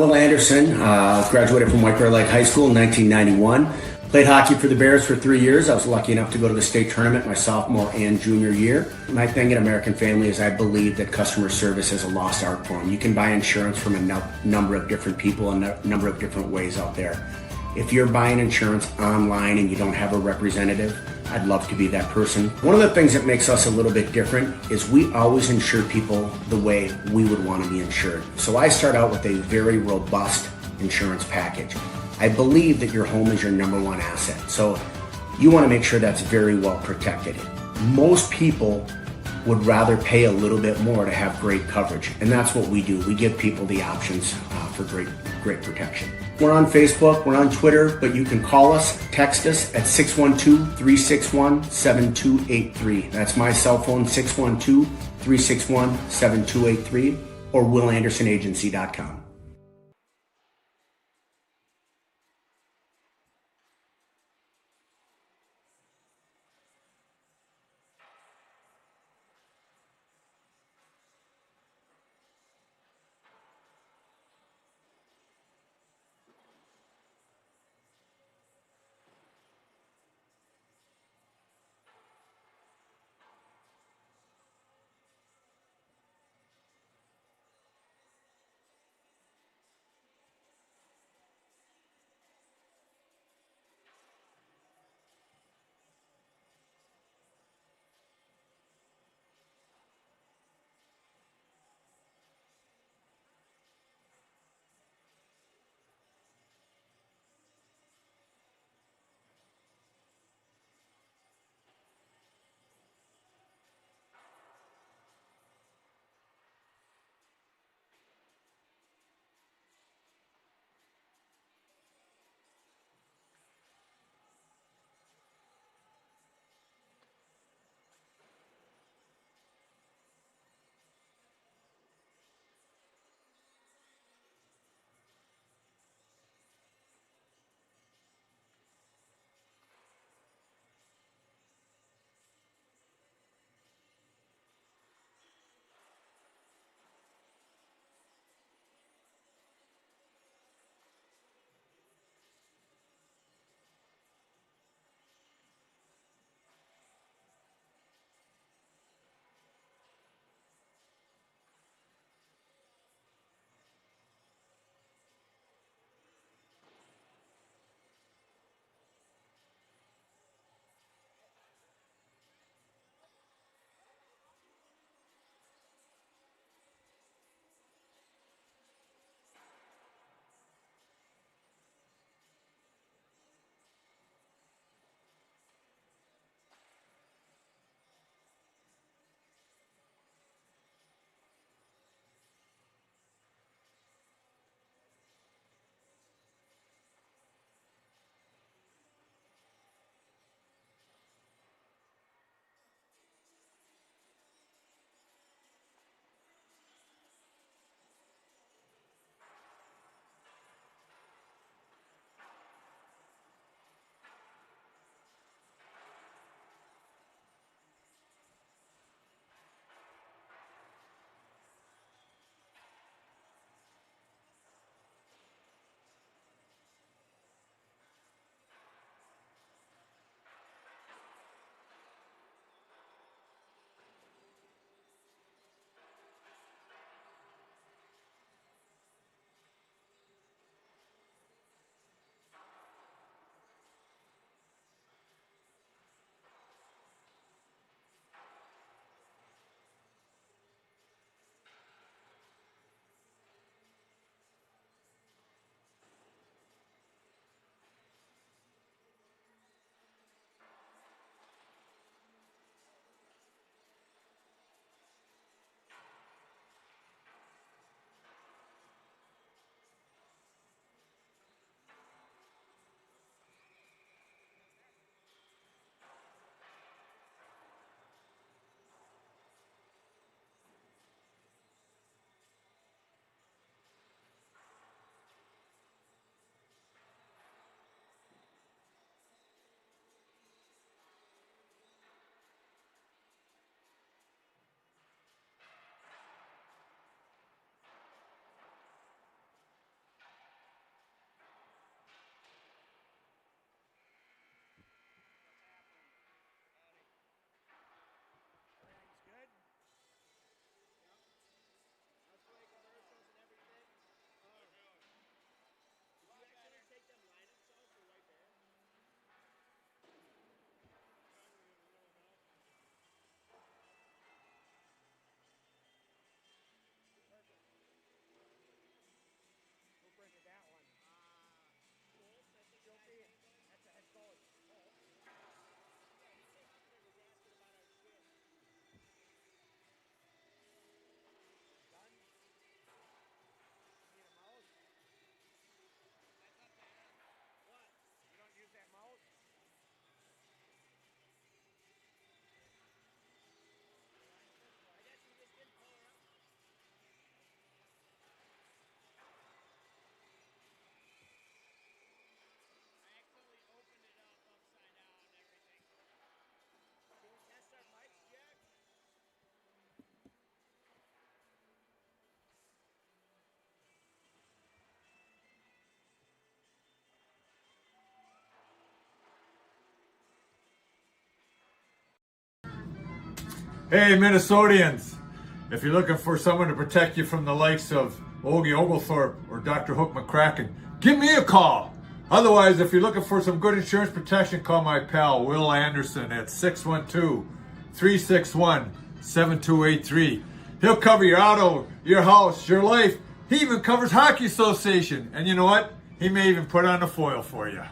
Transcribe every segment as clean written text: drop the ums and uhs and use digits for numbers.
Will Anderson, graduated from White Bear Lake High School in 1991. Played hockey for the Bears for 3 years. I was lucky enough to go to the state tournament my sophomore and junior year. My thing at American Family is I believe that customer service is a lost art form. You can buy insurance from a number of different people and a number of different ways out there. If you're buying insurance online and you don't have a representative, I'd love to be that person. One of the things that makes us a little bit different is we always insure people the way we would want to be insured. So I start out with a very robust insurance package. I believe that your home is your number one asset. So you want to make sure that's very well protected. Most people would rather pay a little bit more to have great coverage. And that's what we do. We give people the options for great protection. We're on Facebook, we're on Twitter, but you can call us, text us at 612-361-7283. That's my cell phone, 612-361-7283, or willandersonagency.com. Hey, Minnesotians, if you're looking for someone to protect you from the likes of Ogie Oglethorpe or Dr. Hook McCracken, give me a call. Otherwise, if you're looking for some good insurance protection, call my pal Will Anderson at 612-361-7283. He'll cover your auto, your house, your life. He even covers Hockey Association. And you know what? He may even put on a foil for you.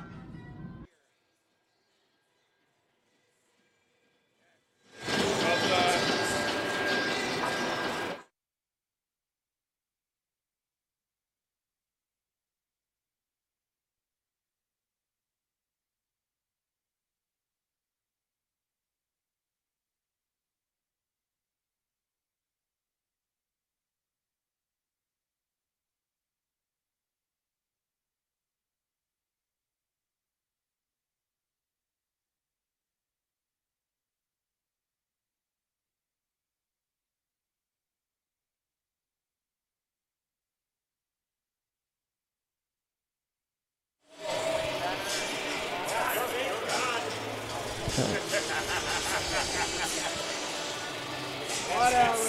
Whatever.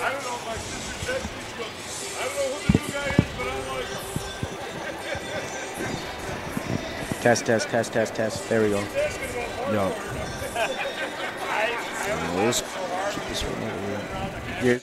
I don't know if my sister said she goes, I don't know who the new guy is, but I like him. Test. There we go. Yo. This one over here. Yeah.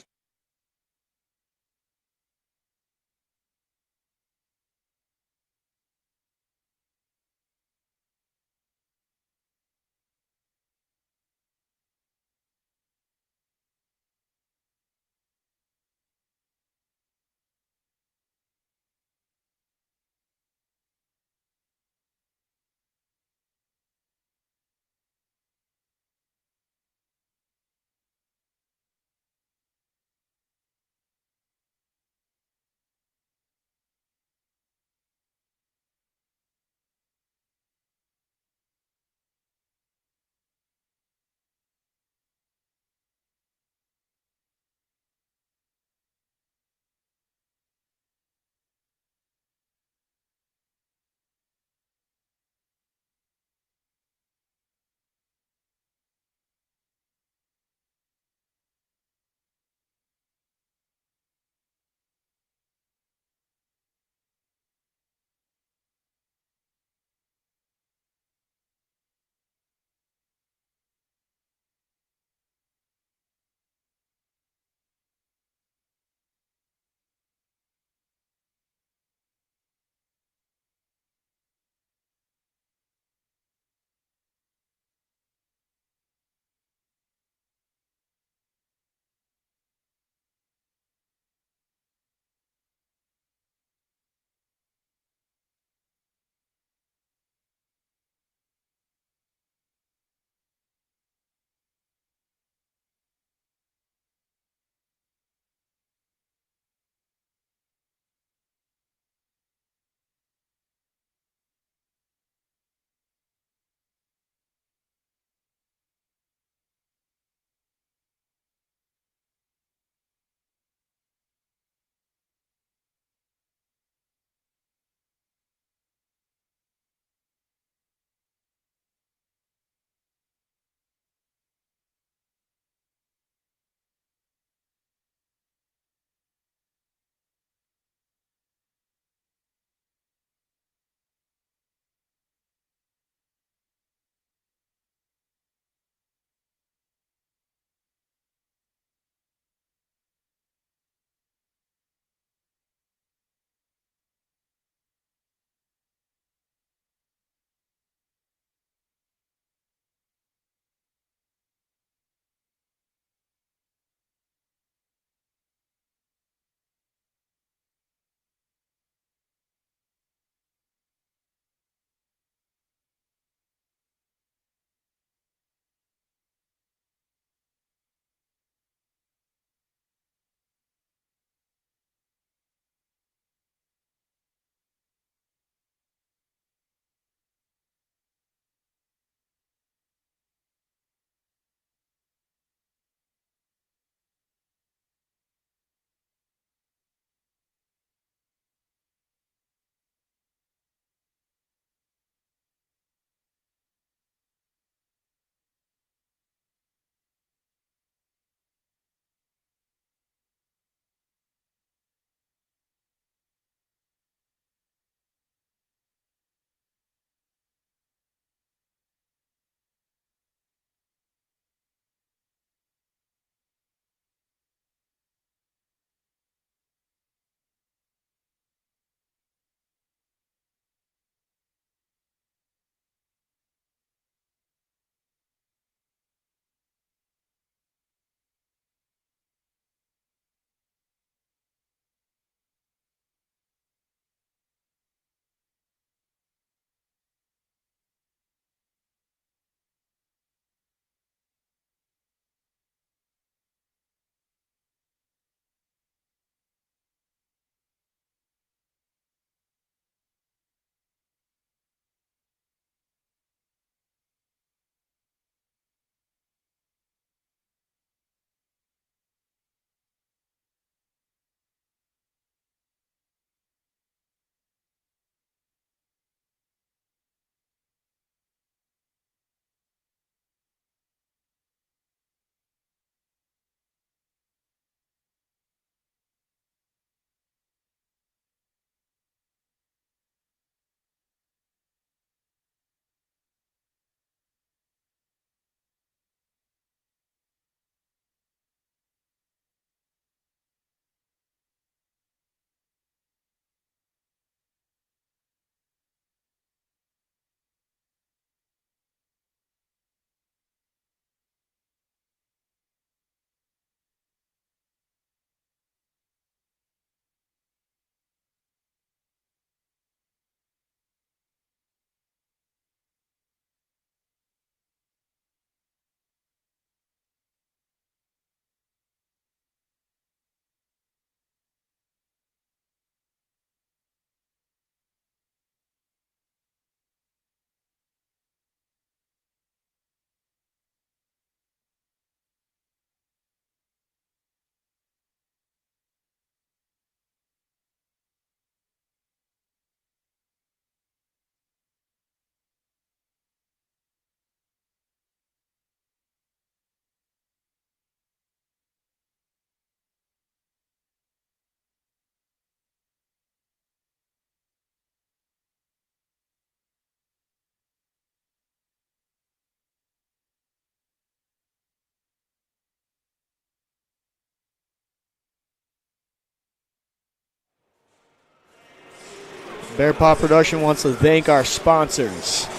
Bear Paw Production wants to thank our sponsors.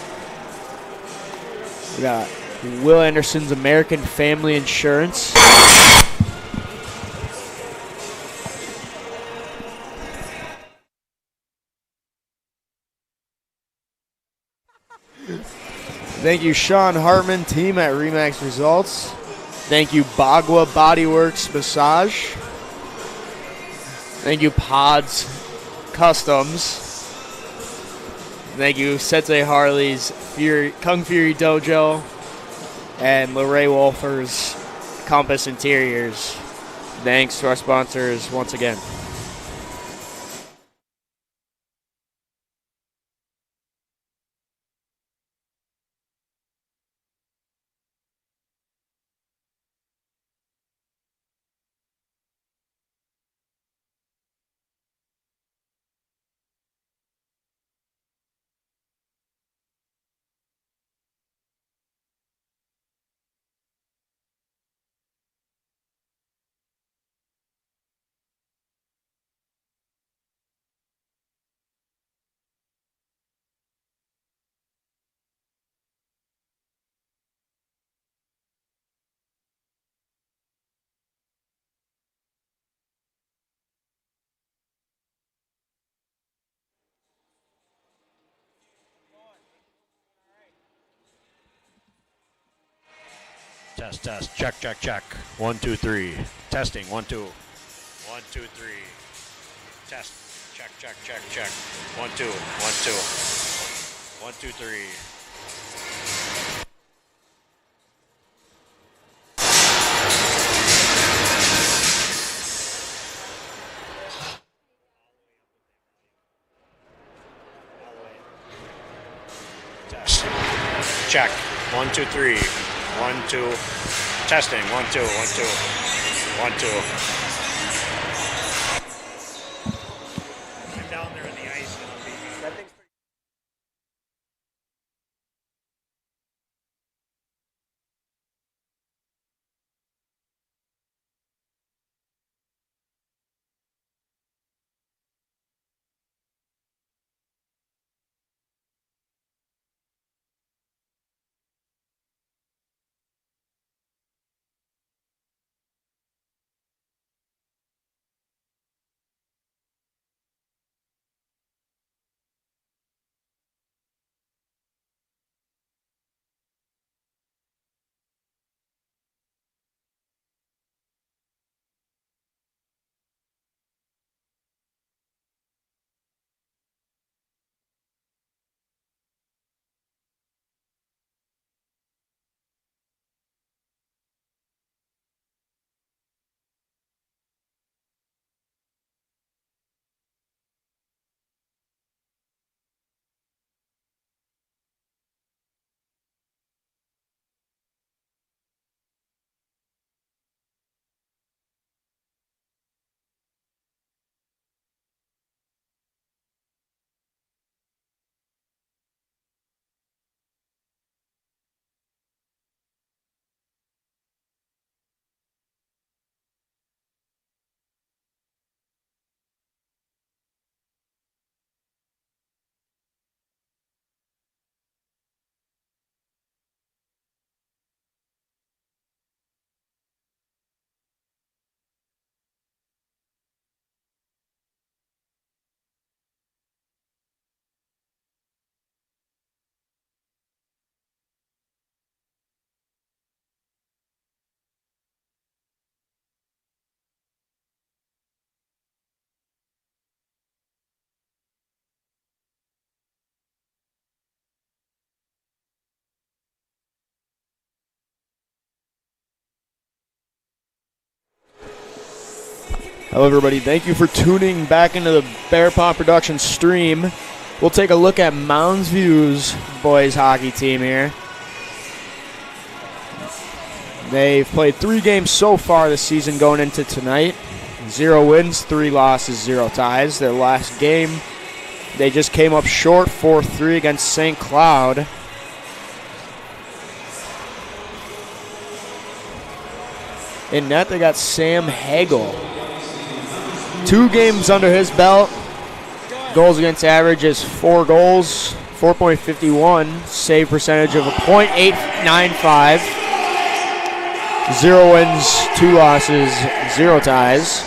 We got Will Anderson's American Family Insurance. Thank you, Sean Hartman, team at Remax Results. Thank you, Bagua Bodyworks Massage. Thank you, Pods Customs. Thank you, Sensei Harley's Kung Fury Dojo. And Lorray Wolfer's Compass Interiors. Thanks to our sponsors once again. Test, test, check, check, check. 1, 2, 3. Testing, 1, 2. 1, 2, 3. Test, check, check, check, check. 1, 2, 1, 2. 1, 2, 3. Test. Check. 1, 2, 3. 1, 2. Testing. 1, 2, 1, 2. 1, 2. I'm down there in the ice. That thing's pretty. Hello, everybody. Thank you for tuning back into the Bear Paw Production stream. We'll take a look at Moundsview's boys hockey team here. They've played 3 games so far this season going into tonight. 0 wins, 3 losses, 0 ties. Their last game, they just came up short 4-3 against St. Cloud. In net, they got Sam Hagel. 2 games under his belt. Goals against average is 4 goals, 4.51. Save percentage of a .895. 0 wins, 2 losses, 0 ties.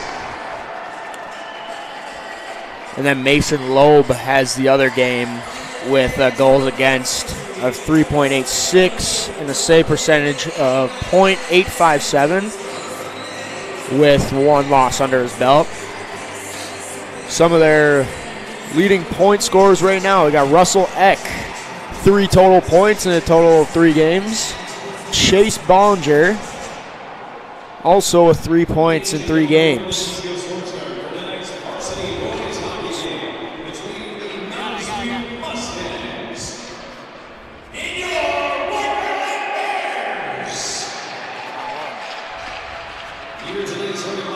And then Mason Loeb has the other game with goals against of 3.86 and a save percentage of .857 with 1 loss under his belt. Some of their leading point scorers right now, we got Russell Eck, 3 total points in a total of 3 games. Chase Bollinger, also with 3 points in 3 games.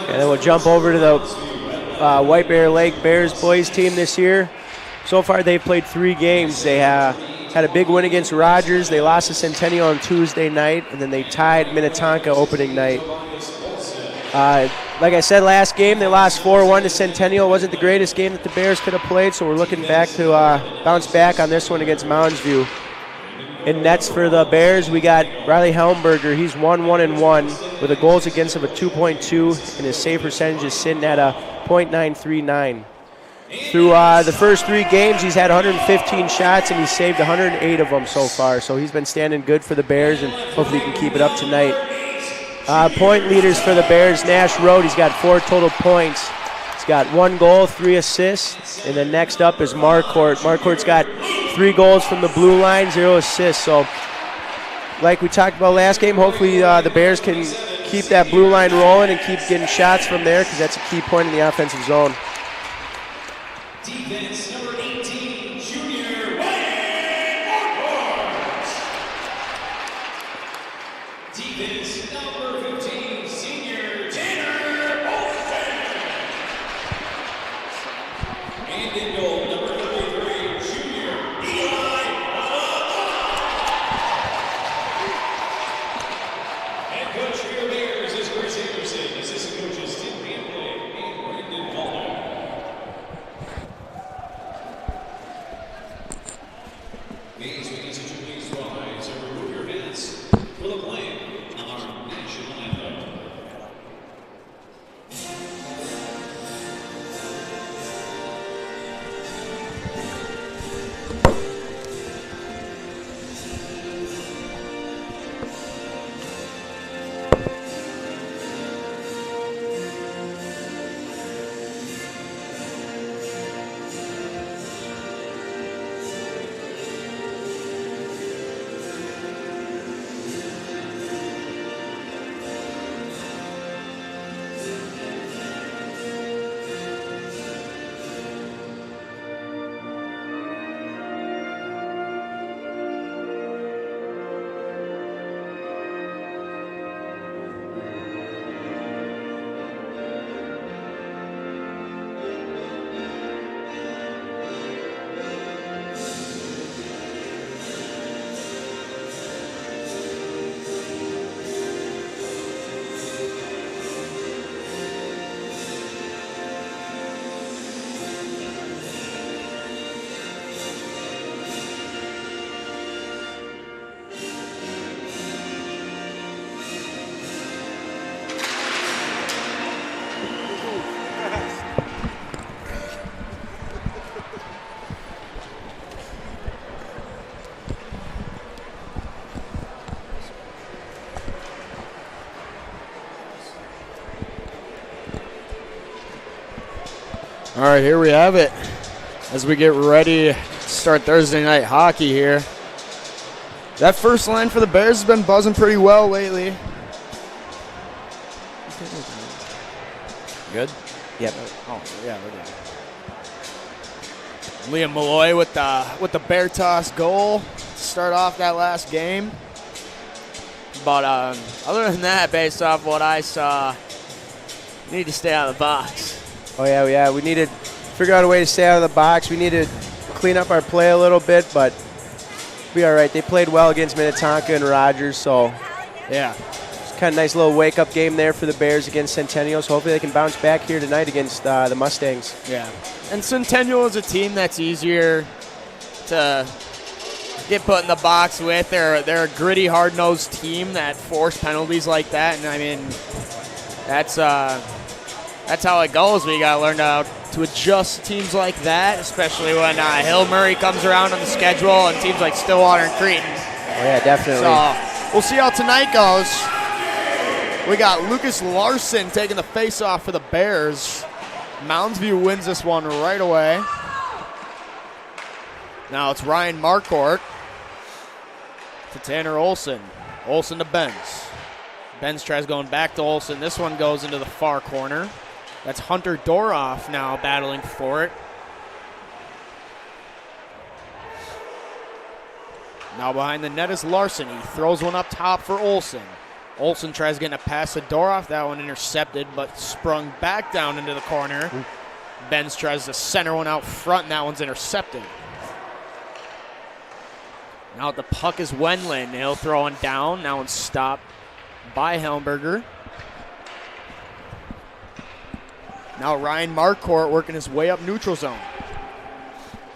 And then we'll jump over to the White Bear Lake Bears boys team this year. So far they've played 3 games. They had a big win against Rogers. They lost to Centennial on Tuesday night, and then they tied Minnetonka opening night. Like I said, last game they lost 4-1 to Centennial. It wasn't the greatest game that the Bears could have played, so we're looking back to bounce back on this one against Moundsview. In nets for the Bears, we got Riley Helmberger. He's 1-1-1 with a goals against of a 2.2, and his save percentage is sitting at a .939. Through the first 3 games, he's had 115 shots, and he's saved 108 of them so far. So he's been standing good for the Bears, and hopefully he can keep it up tonight. Point leaders for the Bears, Nash Road. He's got 4 total points. He's got 1 goal, 3 assists. And then next up is Marcourt. Marcourt's got 3 goals from the blue line, 0 assists. So like we talked about last game, hopefully the Bears can keep that blue line rolling and keep getting shots from there, because that's a key point in the offensive zone. Defense number 18, junior Ryan Marquardt. Defense number 15, senior Tanner Olsen. And in goal, number 33, junior Eli Alaba. Head coach for your Bears is Chris Anderson. Assistant coaches Tim Hamblin and Brandon Fuller. Please, we need you to please rise and remove your hats for the playing of our national anthem. All right, here we have it as we get ready to start Thursday night hockey here. That first line for the Bears has been buzzing pretty well lately. Good? Yep. Oh, yeah, we're good. Liam Malloy with the bear toss goal to start off that last game. But other than that, based off what I saw, we need to stay out of the box. Oh, yeah. We need to figure out a way to stay out of the box. We need to clean up our play a little bit, but we'll be all right. They played well against Minnetonka and Rogers, so. Yeah. kind of nice little wake-up game there for the Bears against Centennial. So hopefully they can bounce back here tonight against the Mustangs. Yeah. And Centennial is a team that's easier to get put in the box with. They're a gritty, hard-nosed team that force penalties like that. And, I mean, that's how it goes. We got to learn to adjust to teams like that, especially when Hill Murray comes around on the schedule and teams like Stillwater and Cretin. Oh, yeah, definitely. So we'll see how tonight goes. We got Lucas Larson taking the face-off for the Bears. Moundsview wins this one right away. Now it's Ryan Marcourt to Tanner Olson. Olson to Benz. Benz tries going back to Olson. This one goes into the far corner. That's Hunter Doroff now battling for it. Now behind the net is Larson. He throws one up top for Olson. Olson tries getting a pass to Doroff. That one intercepted, but sprung back down into the corner. Benz tries to center one out front, and that one's intercepted. Now the puck is Wendland. He'll throw one down. That one's stopped by Helmberger. Now Ryan Marcourt working his way up neutral zone.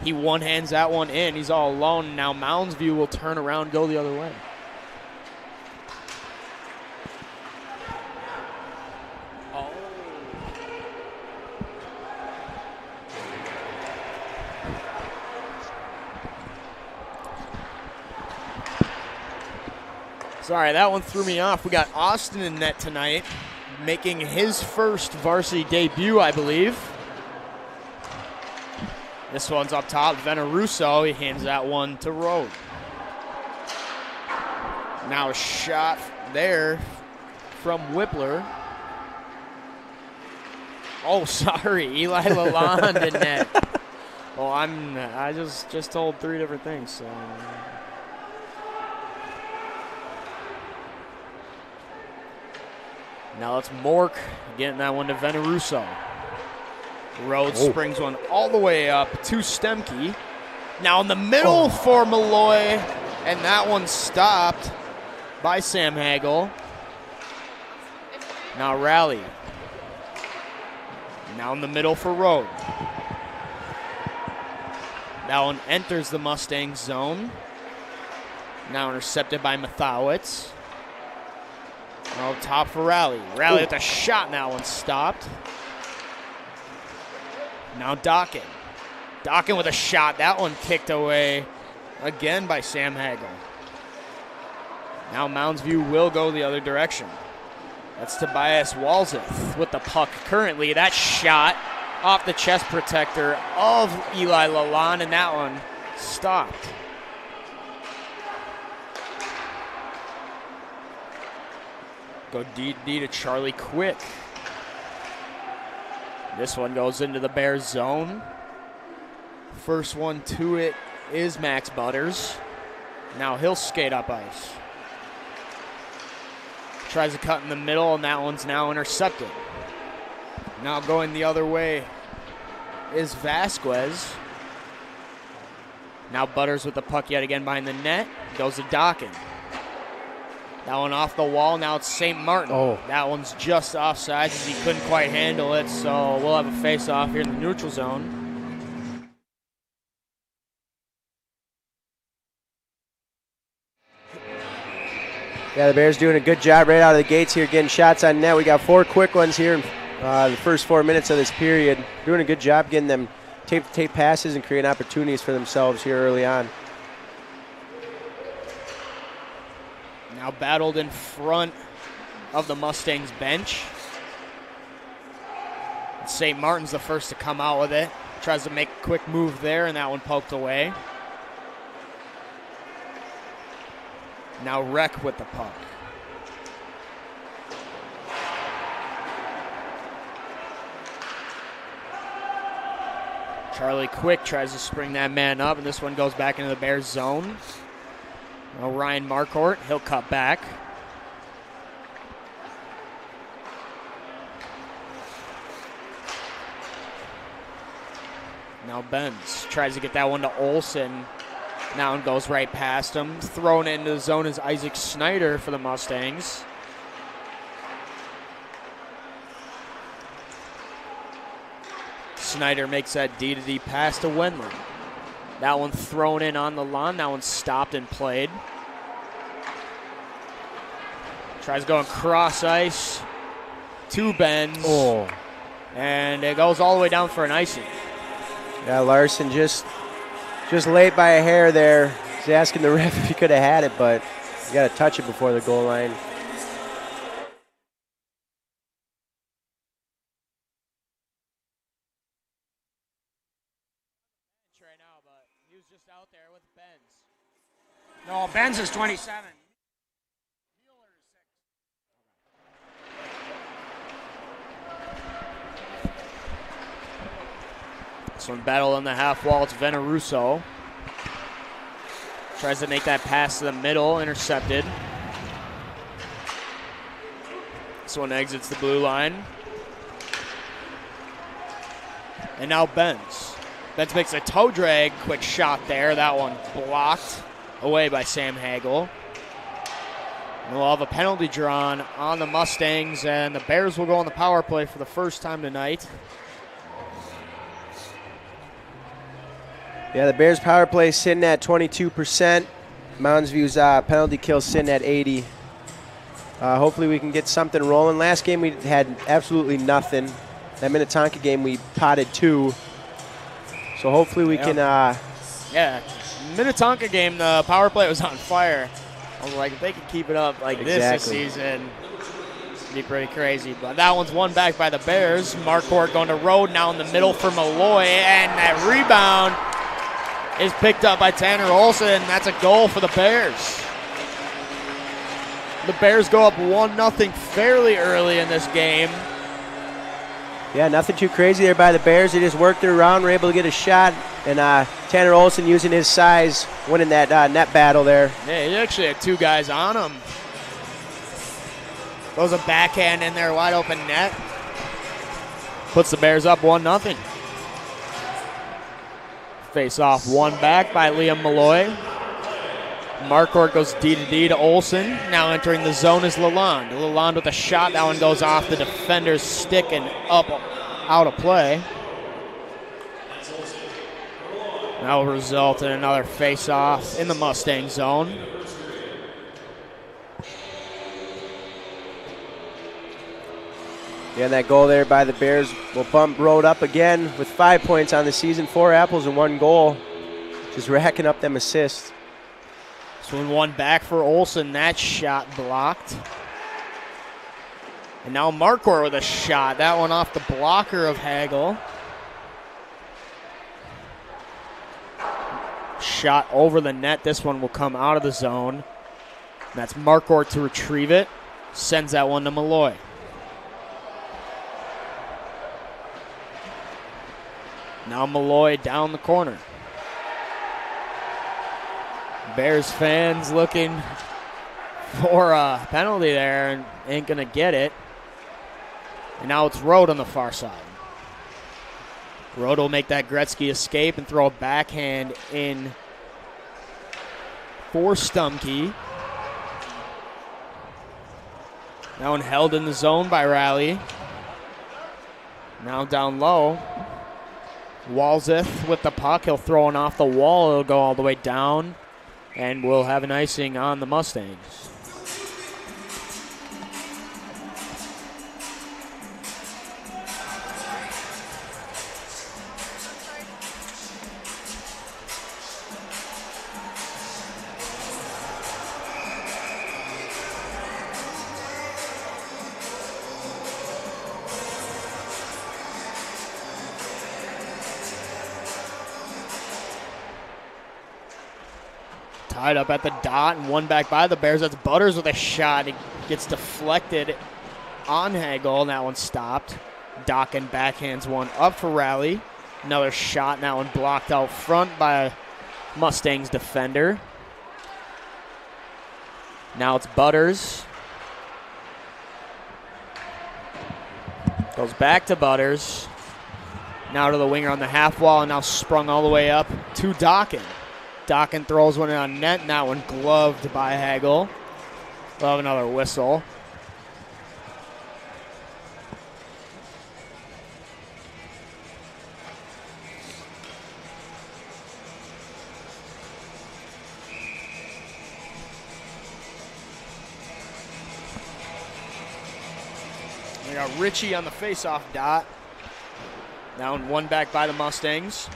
He one-hands that one in. He's all alone. Now Moundsview will turn around and go the other way. Sorry, that one threw me off. We got Austin in net tonight, making his first varsity debut, I believe. This one's up top. Veneruso, he hands that one to Rode. Now a shot there from Whippler. Oh, sorry, Eli Lalonde in net. Well, I just told three different things, so. Now it's Mork getting that one to Veneruso. Rhodes springs one all the way up to Stemke. Now in the middle for Malloy, and that one stopped by Sam Hagel. Now Rally. Now in the middle for Rode. That one enters the Mustang zone. Now intercepted by Mathowitz. Now top for Rally. Rally with a shot, and that one stopped. Now Dockin. Dockin with a shot. That one kicked away again by Sam Hagel. Now Moundsview will go the other direction. That's Tobias Walzeth with the puck currently. That shot off the chest protector of Eli Lalonde, and that one stopped. Go D to Charlie Quick. This one goes into the Bears zone. First one to it is Max Butters. Now he'll skate up ice. Tries to cut in the middle, and that one's now intercepted. Now going the other way is Vasquez. Now Butters with the puck yet again behind the net. Goes to Dockin. That one off the wall. Now it's St. Martin. That one's just offside because he couldn't quite handle it. So we'll have a face-off here in the neutral zone. Yeah, the Bears doing a good job right out of the gates here, getting shots on net. We got 4 quick ones here in the first 4 minutes of this period. Doing a good job getting them tape passes and creating opportunities for themselves here early on. Now battled in front of the Mustangs bench. St. Martin's the first to come out with it. Tries to make a quick move there, and that one poked away. Now Reck with the puck. Charlie Quick tries to spring that man up, and this one goes back into the Bears zone. Now Ryan Marcourt, he'll cut back. Now Benz tries to get that one to Olson. Now one goes right past him. Thrown into the zone is Isaac Snyder for the Mustangs. Snyder makes that D-to-D pass to Wendland. That one thrown in on the lawn. That one stopped and played. Tries going cross ice. 2 bends. Oh. And it goes all the way down for an icing. Yeah, Larson just late by a hair there. He's asking the ref if he could have had it, but you got to touch it before the goal line. Right now, but he was just out there with Benz. No, Benz is 27. This one battle on the half wall. It's Veneruso. Tries to make that pass to the middle, intercepted. This one exits the blue line. And now Benz. Benz makes a toe drag, quick shot there. That one blocked away by Sam Hagel. And we'll have a penalty drawn on the Mustangs, and the Bears will go on the power play for the first time tonight. Yeah, the Bears power play sitting at 22%. Moundsview's penalty kill sitting at 80. Hopefully we can get something rolling. Last game we had absolutely nothing. That Minnetonka game we potted 2. So hopefully we can... Yeah, Minnetonka game, the power play was on fire. I was like, if they can keep it up like this season, it'd be pretty crazy. But that one's won back by the Bears. Marquardt going to Road now in the middle for Malloy, and that rebound is picked up by Tanner Olson. That's a goal for the Bears. The Bears go up 1-0 fairly early in this game. Yeah, nothing too crazy there by the Bears. They just worked it around, were able to get a shot, and Tanner Olson using his size, winning that net battle there. Yeah, he actually had 2 guys on him. Throws a backhand in there, wide open net. Puts the Bears up 1-0. Face off, one back by Liam Malloy. Marquardt goes D-to-D to Olson. Now entering the zone is Lalonde. Lalonde with a shot. That one goes off the defender's stick and up out of play. That will result in another face-off in the Mustang zone. Yeah, and that goal there by the Bears will bump Road up again with 5 points on the season, 4 apples and 1 goal. Just racking up them assists. This one back for Olson. That shot blocked. And now Marquardt with a shot. That one off the blocker of Hagel. Shot over the net. This one will come out of the zone. And that's Marquardt to retrieve it. Sends that one to Malloy. Now Malloy down the corner. Bears fans looking for a penalty there and ain't going to get it. And now it's Road on the far side. Road will make that Gretzky escape and throw a backhand in for Stumkey. That one held in the zone by Riley. Now down low. Walzeth with the puck. He'll throw it off the wall. It'll go all the way down. And we'll have an icing on the Mustangs. Tied up at the dot and one back by the Bears. That's Butters with a shot. It gets deflected on Hagel, and that one stopped. Dokken backhands one up for Rally. Another shot, and that one blocked out front by Mustangs defender. Now it's Butters. Goes back to Butters. Now to the winger on the half wall, and now sprung all the way up to Dokken. Dokken throws one in on net, and that one gloved by Hagel. We'll have another whistle. We got Ritchie on the face-off dot. Now in one back by the Mustangs.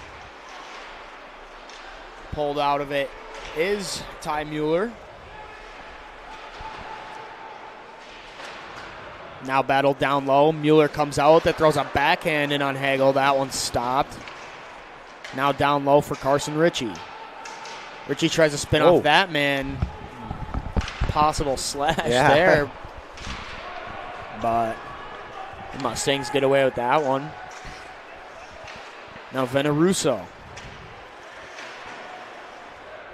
Pulled out of it is Ty Mueller. Now battled down low. Mueller comes out with it, throws a backhand in on Hagel. That one stopped. Now down low for Carson Ritchie. Ritchie tries to spin off that man. Possible slash there. But the Mustangs get away with that one. Now Veneruso.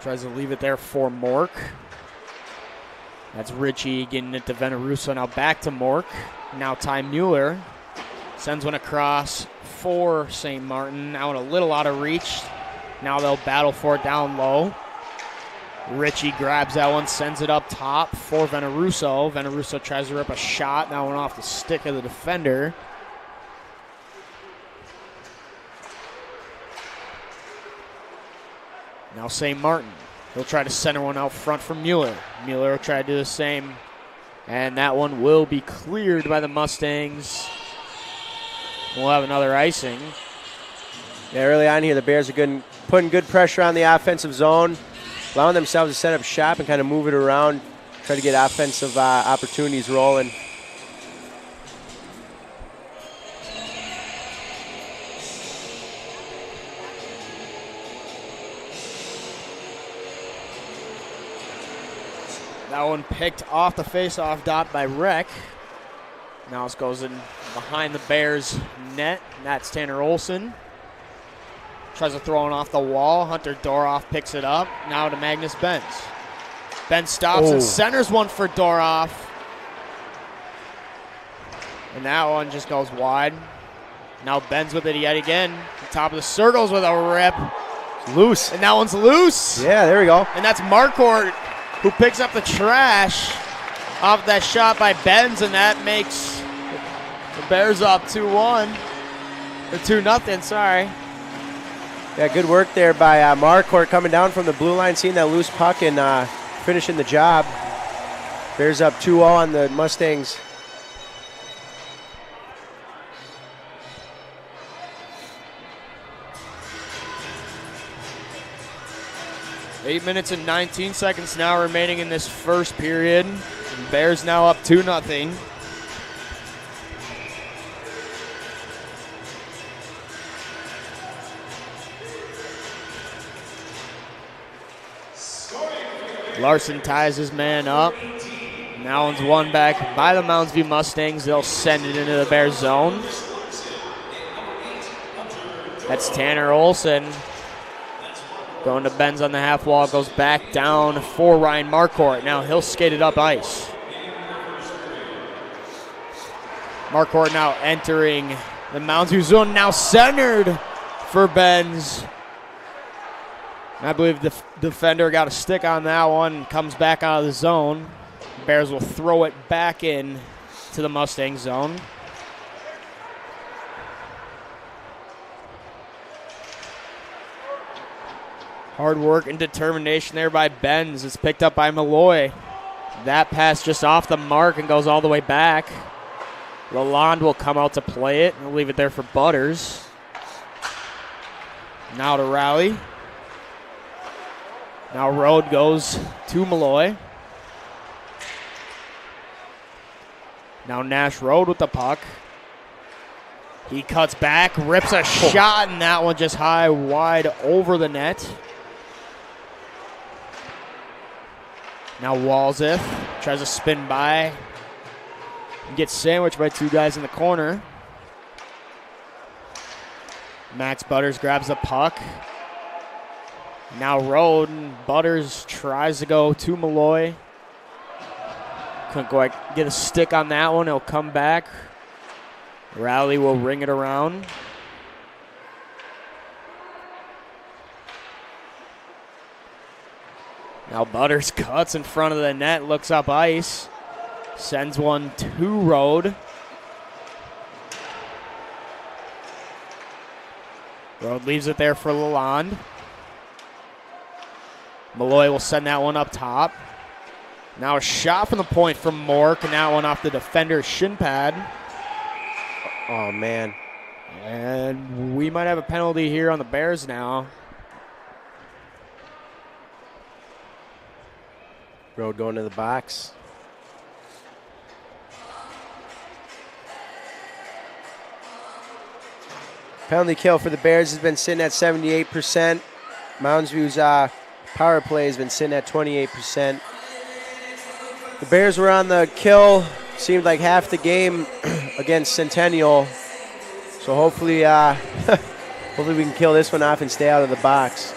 Tries to leave it there for Mork. That's Ritchie getting it to Veneruso. Now back to Mork. Now Ty Mueller sends one across for St. Martin. Now a little out of reach. Now they'll battle for it down low. Ritchie grabs that one, sends it up top for Veneruso. Veneruso tries to rip a shot. That one off the stick of the defender. Now St. Martin. He'll try to center one out front for Mueller. Mueller will try to do the same. And that one will be cleared by the Mustangs. We'll have another icing. Yeah, early on here, the Bears are putting good pressure on the offensive zone, allowing themselves to set up shop and kind of move it around, try to get offensive opportunities rolling. That one picked off the face-off dot by Reck. Now it goes in behind the Bears' net. That's Tanner Olson. Tries to throw it off the wall. Hunter Doroff picks it up. Now to Magnus Benz. Benz stops and centers one for Doroff. And that one just goes wide. Now Benz with it yet again. The top of the circles with a rip. It's loose. And that one's loose. Yeah, there we go. And that's Marcourt who picks up the trash off that shot by Benz, and that makes the Bears up 2-1. Or 2-0, sorry. Yeah, good work there by Marcourt coming down from the blue line, seeing that loose puck and finishing the job. Bears up 2-0 on the Mustangs. Eight minutes and 19 seconds now remaining in this first period. The Bears now up 2-0. Larson ties his man up. Now one's one back by the Moundsview Mustangs. They'll send it into the Bears zone. That's Tanner Olson. Going to Benz on the half wall, goes back down for Ryan Marcourt. Now he'll skate it up ice. Marcourt now entering the Moundsview zone, now centered for Benz. I believe the defender got a stick on that one, comes back out of the zone. Bears will throw it back in to the Mustang zone. Hard work and determination there by Benz. It's picked up by Malloy. That pass just off the mark and goes all the way back. Lalonde will come out to play it. We'll leave it there for Butters. Now to Rowley. Now Road goes to Malloy. Now Nash Road with the puck. He cuts back, rips a shot, and that one just high, wide over the net. Now Walzeth tries to spin by and gets sandwiched by two guys in the corner. Max Butters grabs the puck. Now Road, and Butters tries to go to Malloy. Couldn't quite get a stick on that one. He'll come back. Rowley will ring it around. Now Butters cuts in front of the net, looks up ice. Sends one to Road. Road leaves it there for Lalonde. Malloy will send that one up top. Now a shot from the point from Mork, and that one off the defender's shin pad. Oh, man. And we might have a penalty here on the Bears now. Road going to the box. Penalty kill for the Bears has been sitting at 78%. Moundsview's power play has been sitting at 28%. The Bears were on the kill, seemed like half the game against Centennial. So hopefully, hopefully we can kill this one off and stay out of the box.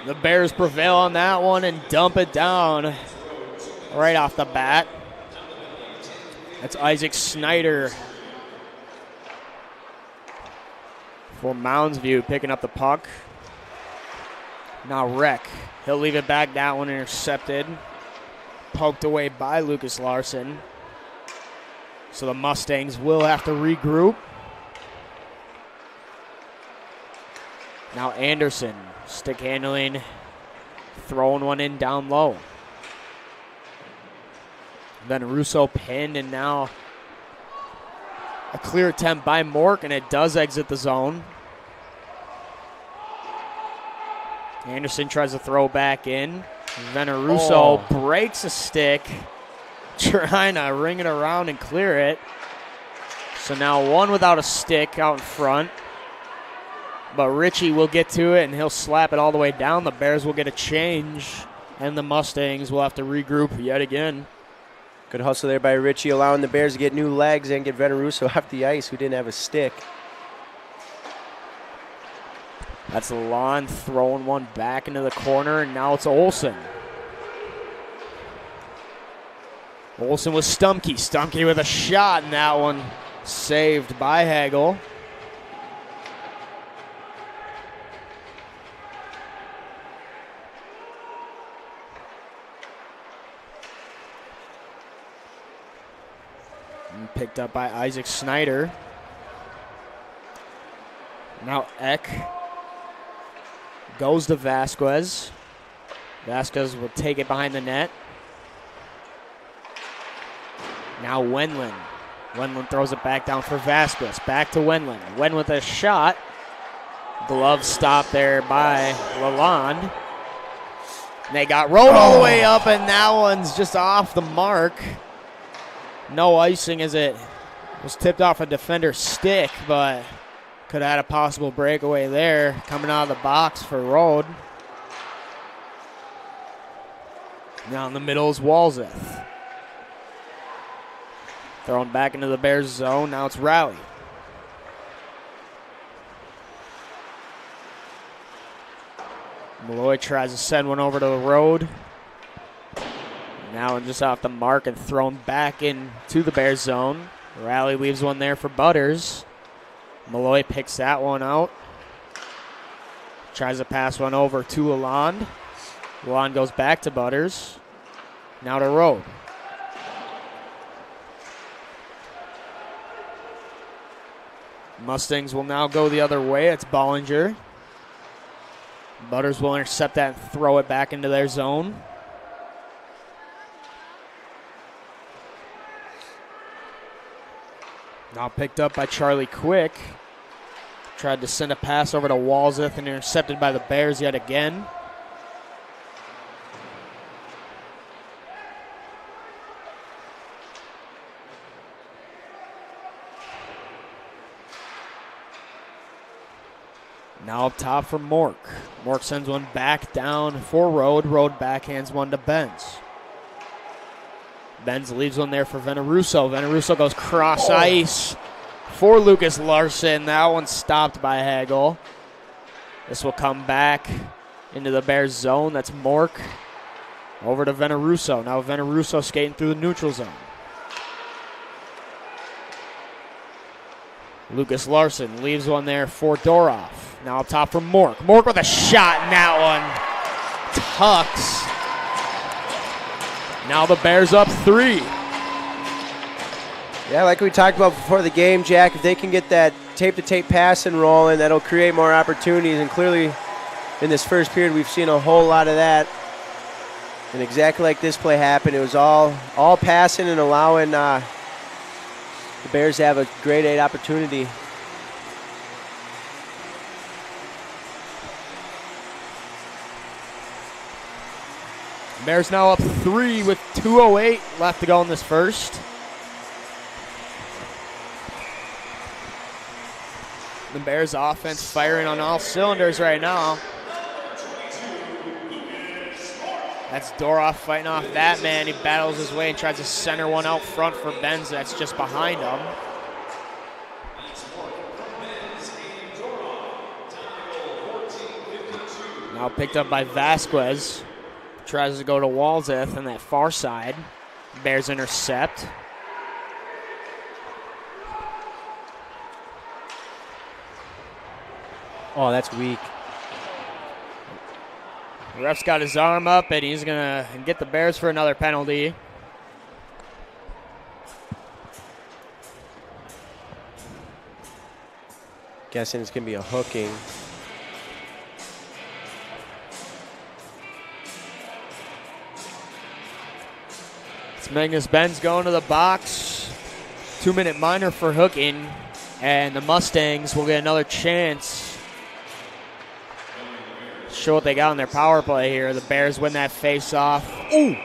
The Bears prevail on that one and dump it down right off the bat. That's Isaac Snyder for Moundsview picking up the puck. Now Reck. He'll leave it back. That one intercepted. Poked away by Lucas Larson. So the Mustangs will have to regroup. Now Anderson. Stick handling. Throwing one in down low. Then Russo pinned, and now a clear attempt by Mork, and it does exit the zone. Anderson tries to throw back in. Veneruso breaks a stick, trying to ring it around and clear it. So now one without a stick out in front. But Ritchie will get to it, and he'll slap it all the way down. The Bears will get a change, and the Mustangs will have to regroup yet again. Good hustle there by Ritchie, allowing the Bears to get new legs and get Veneruso off the ice, who didn't have a stick. That's Lon throwing one back into the corner, and now it's Olsen. Olsen with Stumkey. Stumkey with a shot, and that one saved by Hagel. And picked up by Isaac Snyder. Now Eck goes to Vasquez. Vasquez will take it behind the net. Now Wendland. Wendland throws it back down for Vasquez. Back to Wendland. Wendland with a shot. Glove stop there by Lalonde. They got rolled all the way up, and that one's just off the mark. No icing as it was tipped off a defender's stick, but could have had a possible breakaway there coming out of the box for Road. Now in the middle is Walzeth. Thrown back into the Bears zone. Now it's Rowley. Malloy tries to send one over to the Road. Now just off the mark and thrown back into the Bears zone. Rowley leaves one there for Butters. Malloy picks that one out. Tries to pass one over to Lalonde. Lalonde goes back to Butters. Now to Road. Mustangs will now go the other way. It's Bollinger. Butters will intercept that and throw it back into their zone. Now picked up by Charlie Quick. Tried to send a pass over to Walzeth and intercepted by the Bears yet again. Now up top for Mork. Mork sends one back down for Road. Road backhands one to Benz. Benz leaves one there for Veneruso. Veneruso goes cross ice for Lucas Larson. That one stopped by Hagel. This will come back into the Bears zone. That's Mork. Over to Veneruso. Now Veneruso skating through the neutral zone. Lucas Larson leaves one there for Doroff. Now up top for Mork. Mork with a shot, and that one tucks. Now the Bears up 3. Yeah, like we talked about before the game, Jack, if they can get that tape-to-tape passing rolling, that'll create more opportunities. And clearly in this first period, we've seen a whole lot of that. And exactly like this play happened, it was all passing and allowing the Bears to have a grade 8 opportunity. Bears now up 3 with 2:08 left to go in this first. The Bears offense firing on all cylinders right now. That's Doroff fighting off that man. He battles his way and tries to center one out front for Benz. That's just behind him. Now picked up by Vasquez. Tries to go to Walzeth on that far side. Bears intercept. Oh, that's weak. The ref's got his arm up, and he's going to get the Bears for another penalty. Guessing it's going to be a hooking. It's Magnus Benz going to the box. 2-minute minor for hooking, and the Mustangs will get another chance. Show what they got on their power play here. The Bears win that face-off. Ooh!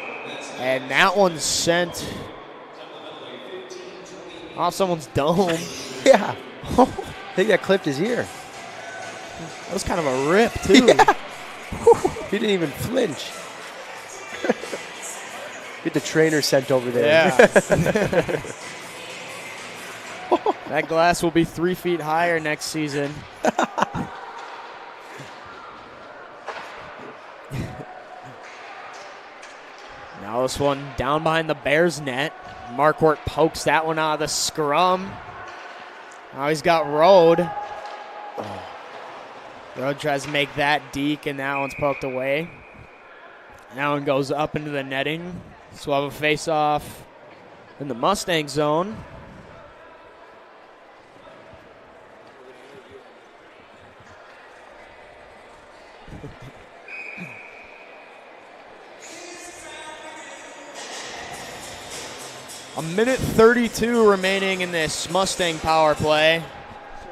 And that one's sent off someone's dome. Yeah. I think that clipped his ear. That was kind of a rip, too. Yeah. He didn't even flinch. Get the trainer sent over there. Yeah. That glass will be 3 feet higher next season. Now this one down behind the Bears net. Marquardt pokes that one out of the scrum. Now he's got Rode. Rode tries to make that deke, and that one's poked away. That one goes up into the netting. So we'll have a face-off in the Mustang zone. A minute 32 remaining in this Mustang power play.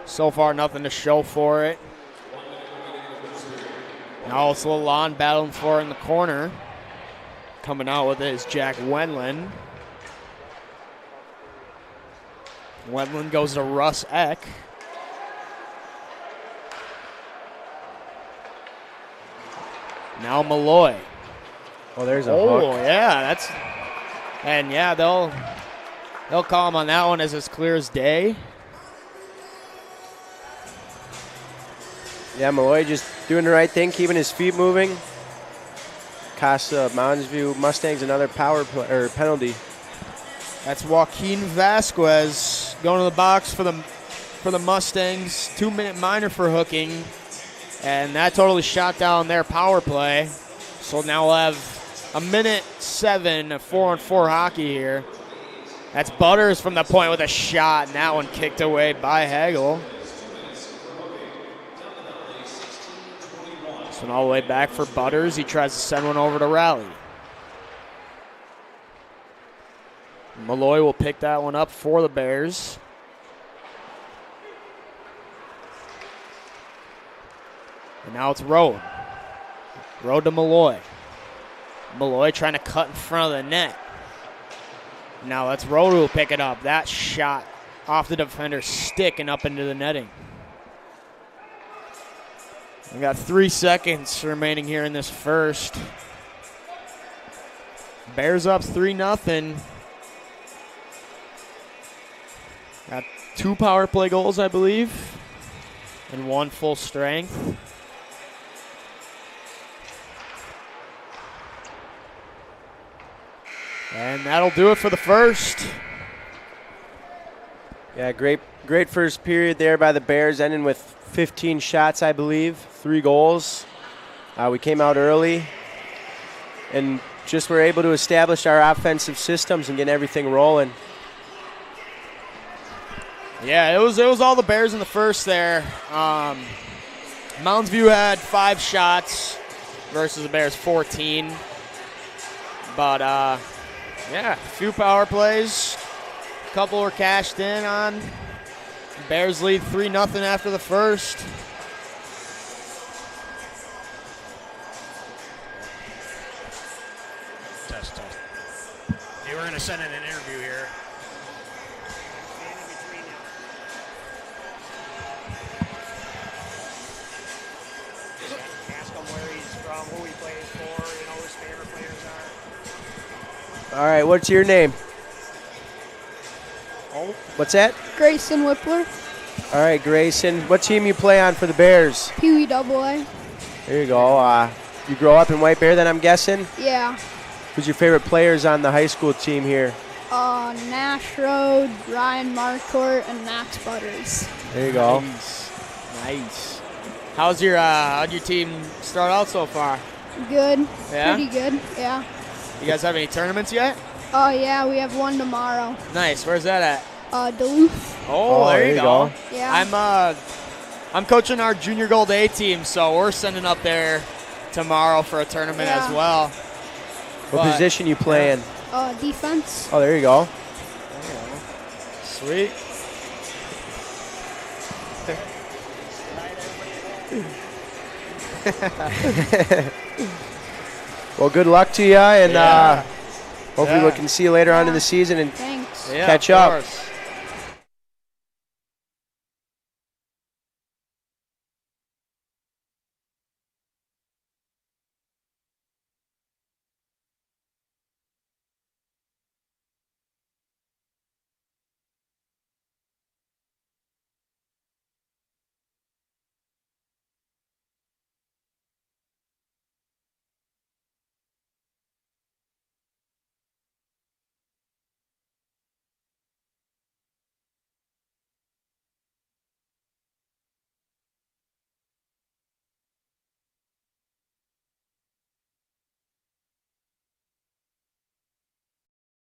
So far, nothing to show for it. Now it's Lalonde battling for it in the corner. Coming out with it is Jack Wendland. Wendland goes to Russ Eck. Now Malloy. Oh, there's a hook. Oh, yeah, and yeah, they'll call him on that one as clear as day. Yeah, Malloy just doing the right thing, keeping his feet moving. Costs Moundsview Mustangs another power play, or penalty. That's Joaquin Vasquez going to the box for the Mustangs. 2-minute minor for hooking, and that totally shot down their power play. So now we'll have a minute 7 of 4-on-4 hockey here. That's Butters from the point with a shot, and that one kicked away by Hagel. This one all the way back for Butters. He tries to send one over to Raleigh. Malloy will pick that one up for the Bears. And now it's Rode. Rode to Malloy. Malloy trying to cut in front of the net. Now that's Rode who will pick it up. That shot off the defender's stick and up into the netting. We got 3 seconds remaining here in this first. Bears up 3-0. Got 2 power play goals, I believe, and 1 full strength. And that'll do it for the first. Yeah, great first period there by the Bears, ending with 15 shots, I believe, 3 goals. We came out early and just were able to establish our offensive systems and get everything rolling. Yeah, it was all the Bears in the first there. Moundsview had 5 shots versus the Bears 14. But, yeah, a few power plays. A couple were cashed in on. Bears lead 3-0 after the first. Test. Hey, we're going to send in an interview here. Ask him where he's from, who he plays for, who his favorite players are. All right, what's your name? Oh, what's that? Grayson Whippler, All right, Grayson. What team you play on for the Bears? Pee Wee AA. There you go. You grow up in White Bear, then I'm guessing. Yeah. Who's your favorite players on the high school team here? Nash Road, Ryan Marcourt, and Max Butters. There you go. Nice. How'd your team start out so far? Good. Yeah? Pretty good. Yeah. You guys have any tournaments yet? Oh yeah, we have one tomorrow. Nice. Where's that at? Duluth. Oh, there you go. Yeah. I'm coaching our junior gold A team, so we're sending up there tomorrow for a tournament as well. What position you play in? Defense. Oh, there you go. Sweet. Well, good luck to you, and hopefully we can see you later on in the season and Thanks. catch up. Course.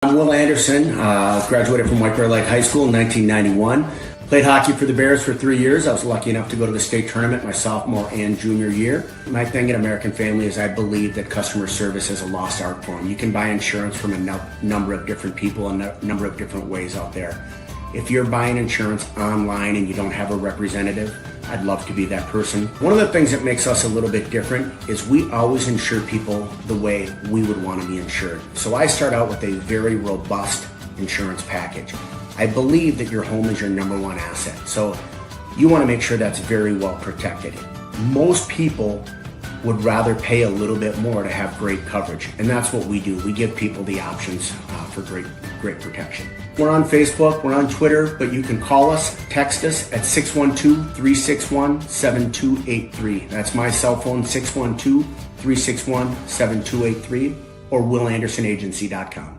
I'm Will Anderson, graduated from White Bear Lake High School in 1991. Played hockey for the Bears for 3 years. I was lucky enough to go to the state tournament my sophomore and junior year. My thing at American Family is I believe that customer service is a lost art form. You can buy insurance from a number of different people and a number of different ways out there. If you're buying insurance online and you don't have a representative, I'd love to be that person. One of the things that makes us a little bit different is we always insure people the way we would want to be insured. So I start out with a very robust insurance package. I believe that your home is your number one asset. So you want to make sure that's very well protected. Most people would rather pay a little bit more to have great coverage. And that's what we do. We give people the options for great protection. We're on Facebook, we're on Twitter, but you can call us, text us at 612-361-7283. That's my cell phone, 612-361-7283, or willandersonagency.com.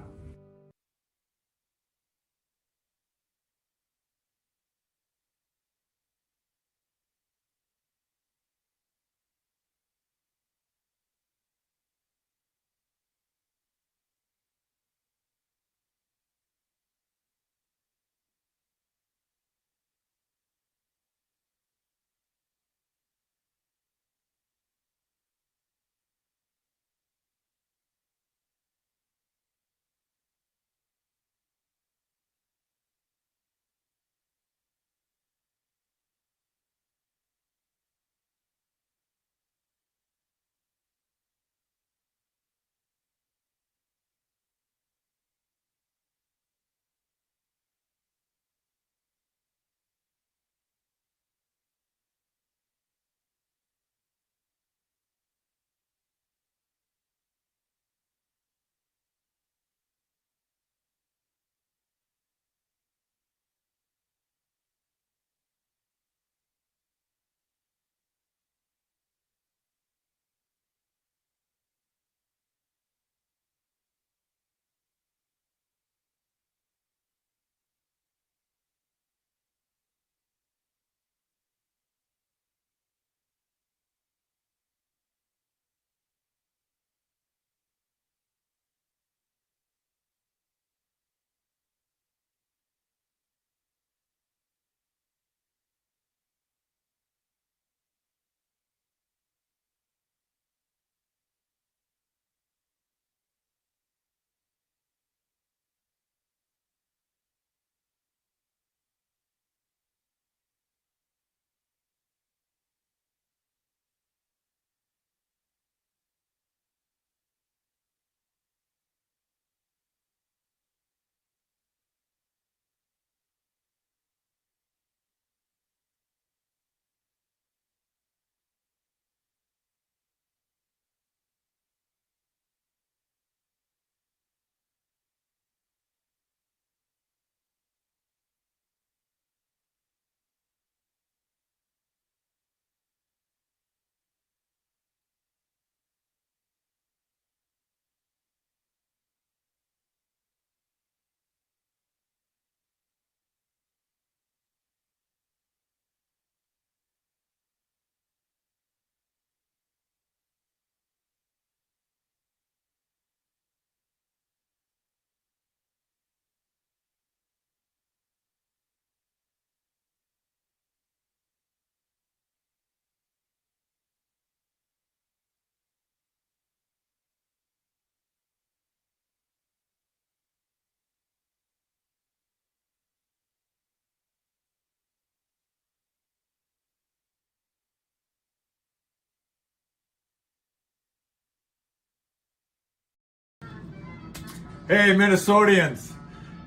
Hey, Minnesotians,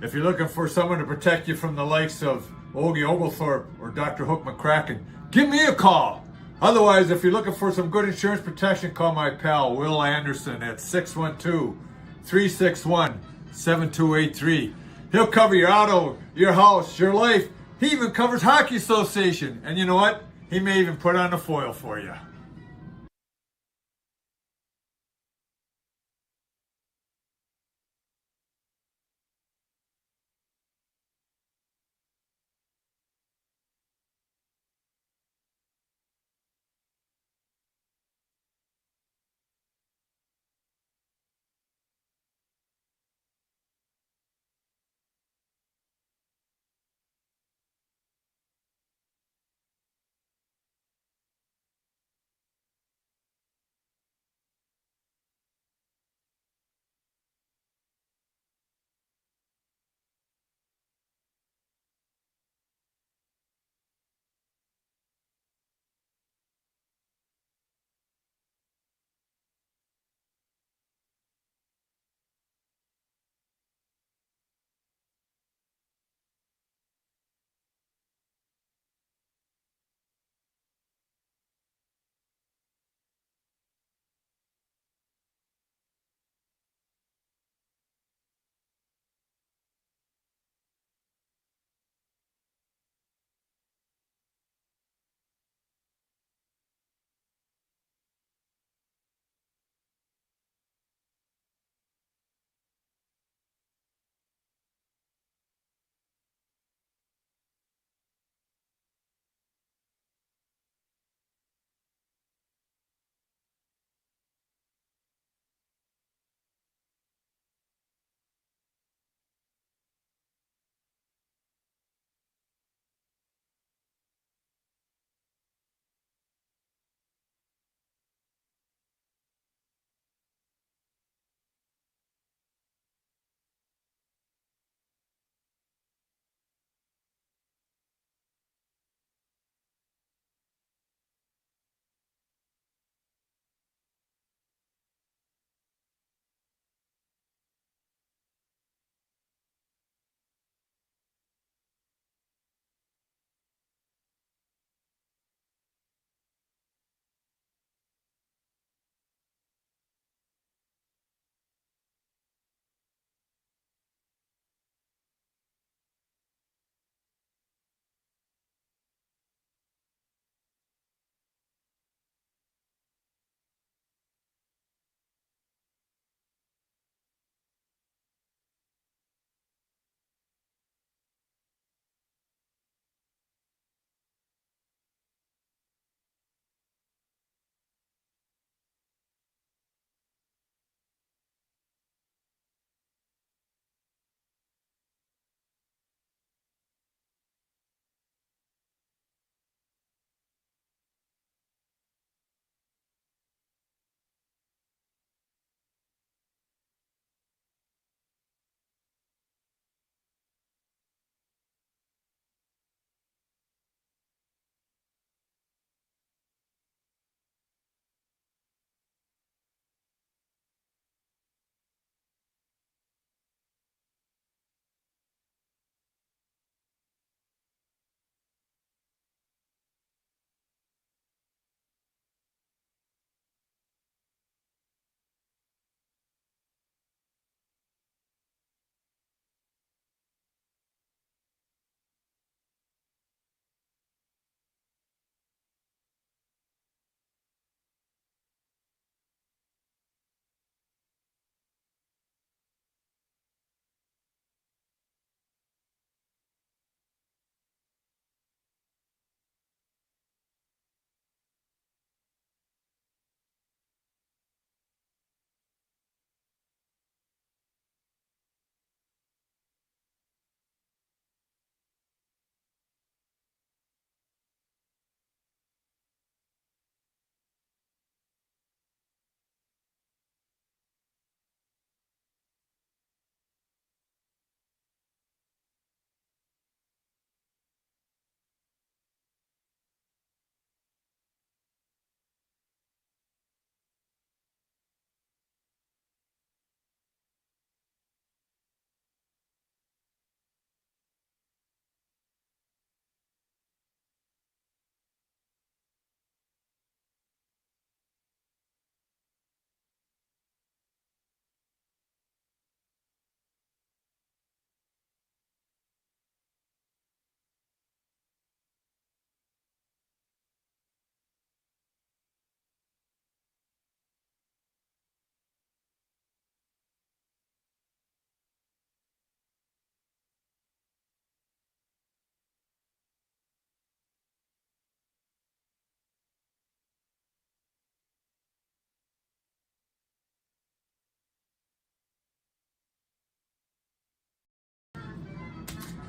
if you're looking for someone to protect you from the likes of Ogie Oglethorpe or Dr. Hook McCracken, give me a call. Otherwise, if you're looking for some good insurance protection, call my pal Will Anderson at 612-361-7283. He'll cover your auto, your house, your life. He even covers Hockey Association. And you know what? He may even put on the foil for you.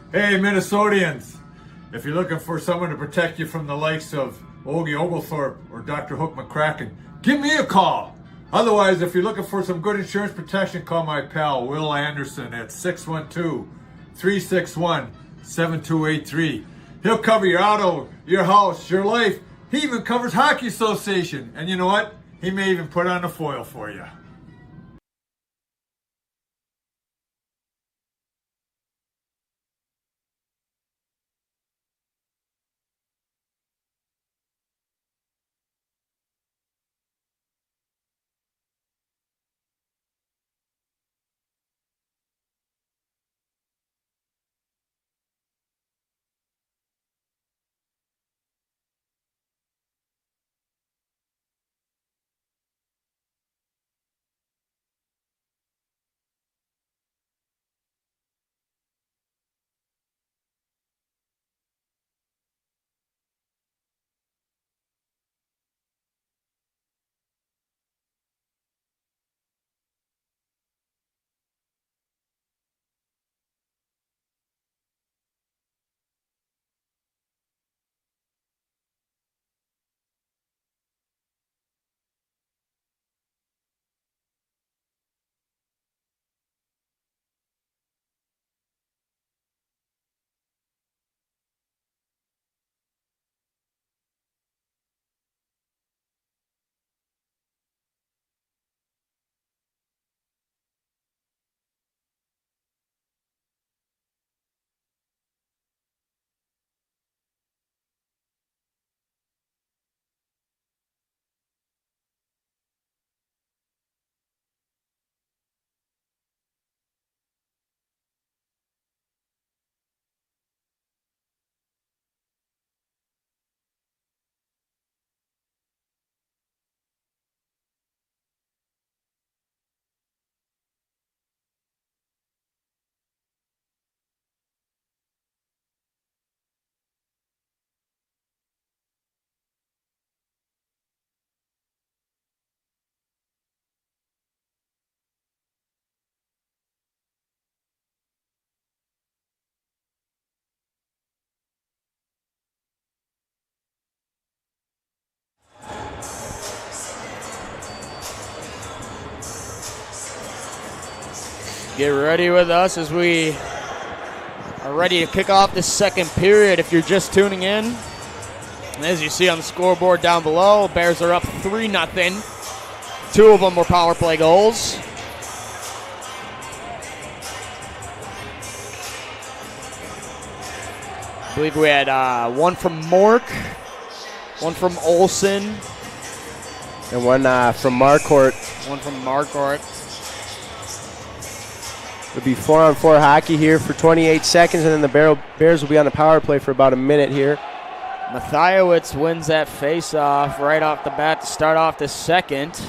Hey, Minnesotians, if you're looking for someone to protect you from the likes of Ogie Oglethorpe or Dr. Hook McCracken, give me a call. Otherwise, if you're looking for some good insurance protection, call my pal Will Anderson at 612-361-7283. He'll cover your auto, your house, your life. He even covers Hockey Association. And you know what? He may even put on a foil for you. Get ready with us as we are ready to kick off the second period. If you're just tuning in, and as you see on the scoreboard down below, Bears are up 3-0. Two of them were power play goals. I believe we had one from Mork, one from Olsen, and one from Marcourt. One from Marcourt. It'll be 4-on-4 hockey here for 28 seconds, and then the Bears will be on the power play for about a minute here. Mathiowicz wins that face-off right off the bat to start off the second.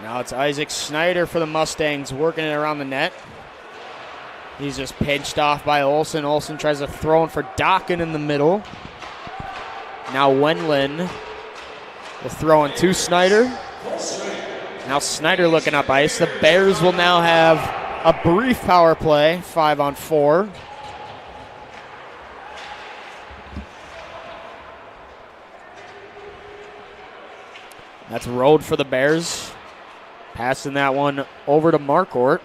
Now it's Isaac Snyder for the Mustangs working it around the net. He's just pinched off by Olsen. Olsen tries to throw in for Dokken in the middle. Now Wendland will throw in to Snyder. Now Snyder looking up ice. The Bears will now have a brief power play, 5-on-4. That's Rode for the Bears. Passing that one over to Marcourt.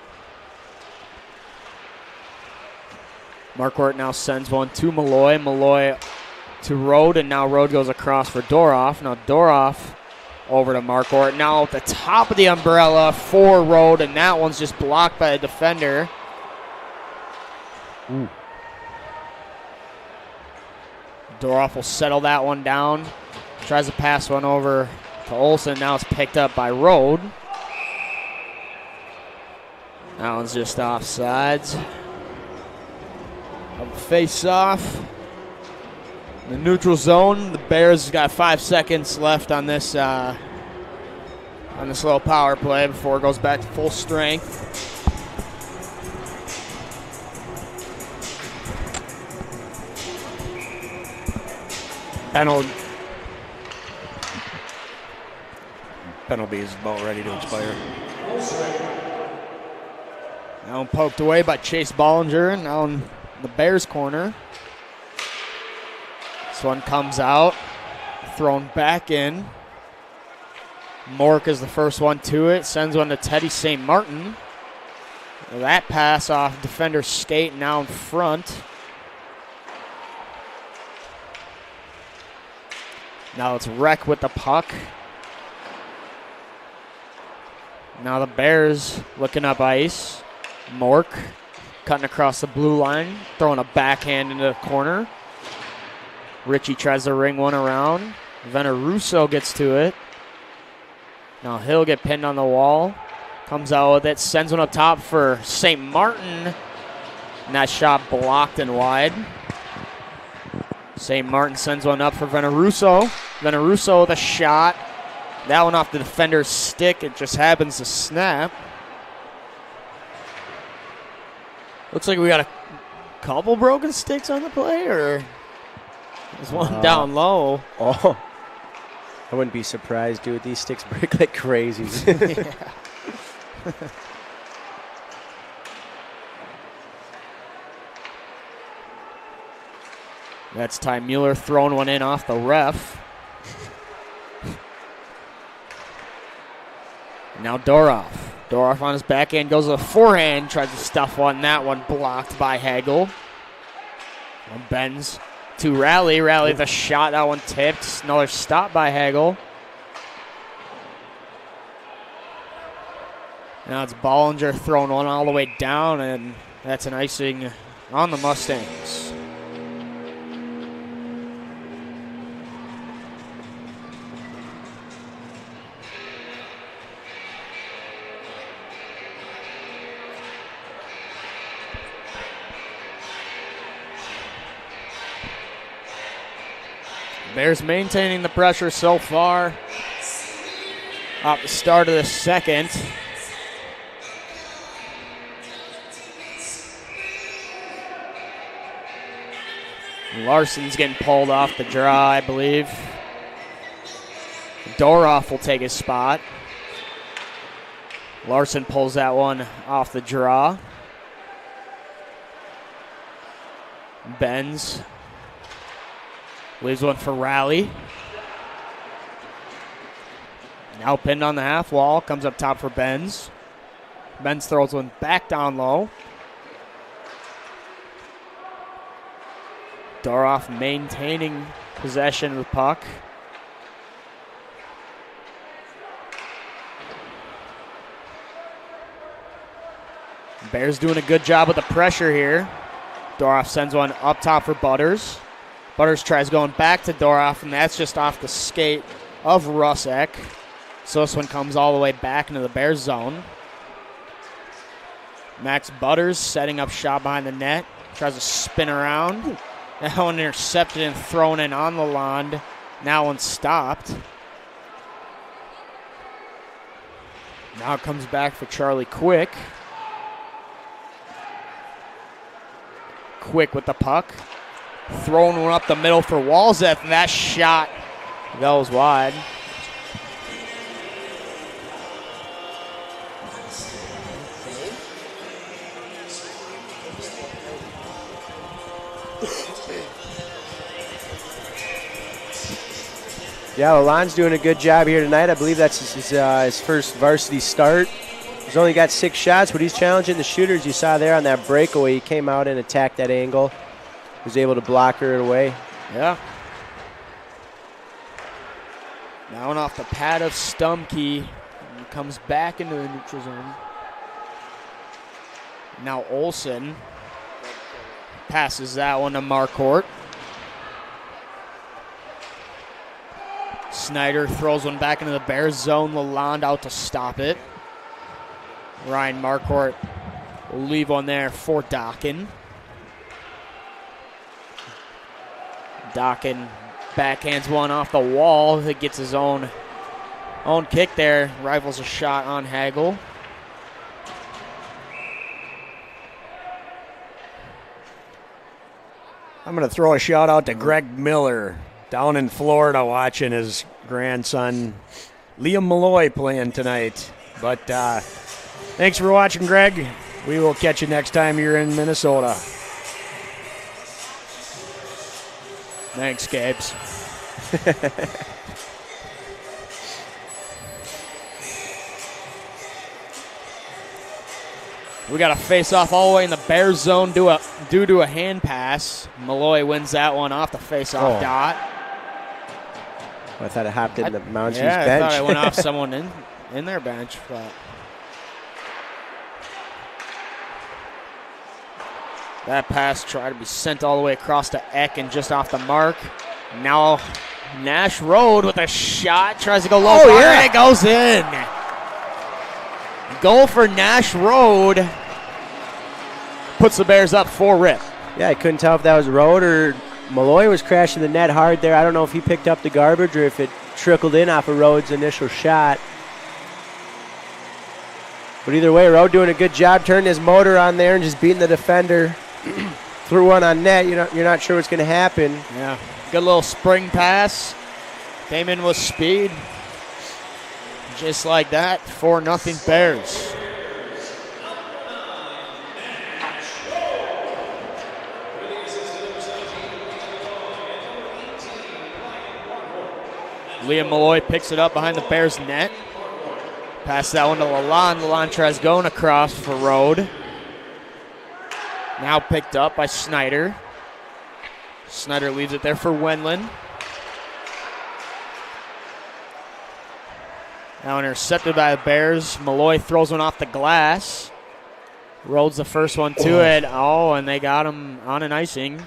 Marcourt now sends one to Malloy. Malloy to Rode, and now Rode goes across for Doroff. Now Doroff over to Marcourt. Now at the top of the umbrella for Rode, and that one's just blocked by a defender. Ooh. Doroff will settle that one down. Tries to pass one over to Olsen. Now it's picked up by Rode. That one's just offsides. Face off. The neutral zone. The Bears got 5 seconds left on this little power play before it goes back to full strength. Penalty is about ready to expire. Now poked away by Chase Bollinger. Now in the Bears corner. This one comes out. Thrown back in. Mork is the first one to it. Sends one to Teddy St. Martin. That pass off defender skate now in front. Now it's Wreck with the puck. Now the Bears looking up ice. Mork cutting across the blue line, throwing a backhand into the corner. Ritchie tries to ring one around. Veneruso gets to it. Now he'll get pinned on the wall. Comes out with it, sends one up top for St. Martin. And that shot blocked and wide. St. Martin sends one up for Veneruso. Veneruso with a shot. That one off the defender's stick. It just happens to snap. Looks like we got a couple broken sticks on the play, or there's one down low. Oh, I wouldn't be surprised, dude. These sticks break like crazy. Yeah. That's Ty Mueller throwing one in off the ref. Now Doroff. Doroff on his backhand goes to the forehand, tries to stuff one. That one blocked by Hagel. And bends to Rally. Rally the shot. That one tipped. Another stop by Hagel. Now it's Bollinger throwing one all the way down, and that's an icing on the Mustangs. Bears maintaining the pressure so far. At the start of the second. Larson's getting pulled off the draw, I believe. Doroff will take his spot. Larson pulls that one off the draw. Benz leaves one for Rally. Now pinned on the half wall. Comes up top for Benz. Benz throws one back down low. Doroff maintaining possession of the puck. Bears doing a good job with the pressure here. Doroff sends one up top for Butters. Butters tries going back to Doroff, and that's just off the skate of Rusek. So this one comes all the way back into the Bears zone. Max Butters setting up shot behind the net. Tries to spin around. That one intercepted and thrown in on the lawn. Now one stopped. Now it comes back for Charlie Quick. Quick with the puck. Throwing one up the middle for Walzeth, and that shot goes wide. Yeah, Lalonde's doing a good job here tonight. I believe that's his first varsity start. He's only got 6 shots, but he's challenging the shooters. You saw there on that breakaway. He came out and attacked that angle. Was able to block her away. Yeah. Now and off the pad of Stumkey. And comes back into the neutral zone. Now Olsen passes that one to Marcourt. Snyder throws one back into the Bears zone. Lalonde out to stop it. Ryan Marcourt will leave one there for Dockin. Dockin backhands one off the wall. He gets his own kick there. Rivals a shot on Hagel. I'm going to throw a shout out to Greg Miller down in Florida watching his grandson Liam Malloy playing tonight. But Thanks for watching, Greg. We will catch you next time you're in Minnesota. Thanks, Gabes. We got a face-off all the way in the Bears zone due to a hand pass. Malloy wins that one off the face-off dot. I thought it hopped in the Moundsview's bench. bench. I thought it went off someone in their bench. But that pass tried to be sent all the way across to Eck and just off the mark. Now Nash Road with a shot. Tries to go low. And it goes in. Goal for Nash Road. Puts the Bears up 4-rip. Yeah, I couldn't tell if that was Road or Malloy was crashing the net hard there. I don't know if he picked up the garbage or if it trickled in off of Road's initial shot. But either way, Road doing a good job turning his motor on there and just beating the defender. Threw one on net. You're not sure what's going to happen. Yeah, good little spring pass. Came in with speed. Just like that, 4-0 Bears. Liam Malloy picks it up behind the Bears net. Pass that one to Lalonde. Lalonde tries going across for Road. Now picked up by Snyder. Snyder leaves it there for Wendland. Now intercepted by the Bears. Malloy throws one off the glass. Rolls the first one to it. Oh, and they got him on an icing.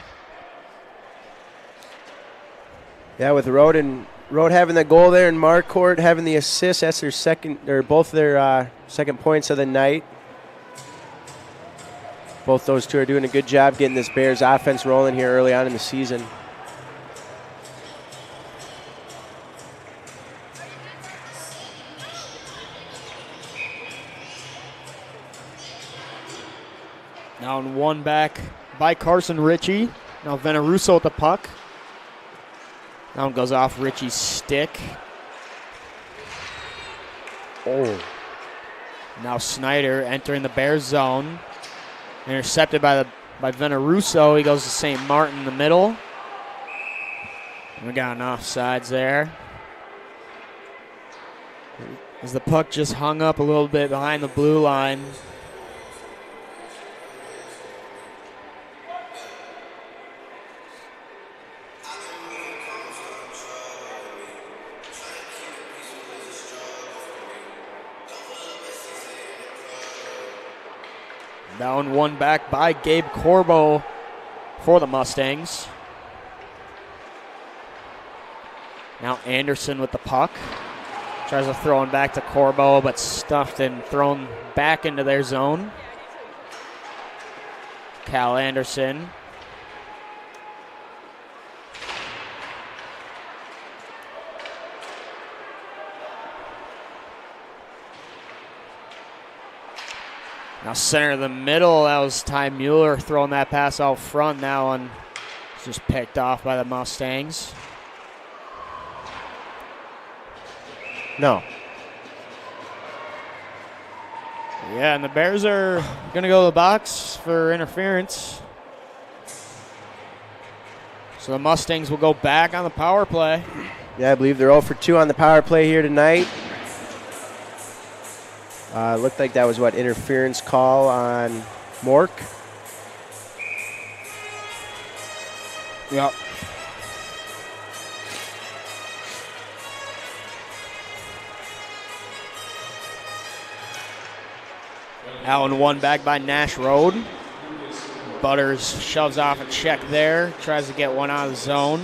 Yeah, with Road having the goal there and Marcourt having the assist, that's their both their second points of the night. Both those two are doing a good job getting this Bears offense rolling here early on in the season. Now in one back by Carson Ritchie. Now Veneruso with the puck. That one goes off Ritchie's stick. Now Snyder entering the Bears zone. Intercepted by Veneruso. He goes to St. Martin in the middle. We got an offsides there. As the puck just hung up a little bit behind the blue line. Down one back by Gabe Corbo for the Mustangs. Now Anderson with the puck. Tries to throw it back to Corbo, but stuffed and thrown back into their zone. Cal Anderson. Now center of the middle, that was Ty Mueller throwing that pass out front. That one just picked off by the Mustangs. No. Yeah, and the Bears are going to go to the box for interference. So the Mustangs will go back on the power play. Yeah, I believe they're 0 for 2 on the power play here tonight. Looked like that was interference call on Mork. Yep. Allen one back by Nash Road. Butters shoves off a check there. Tries to get one out of the zone.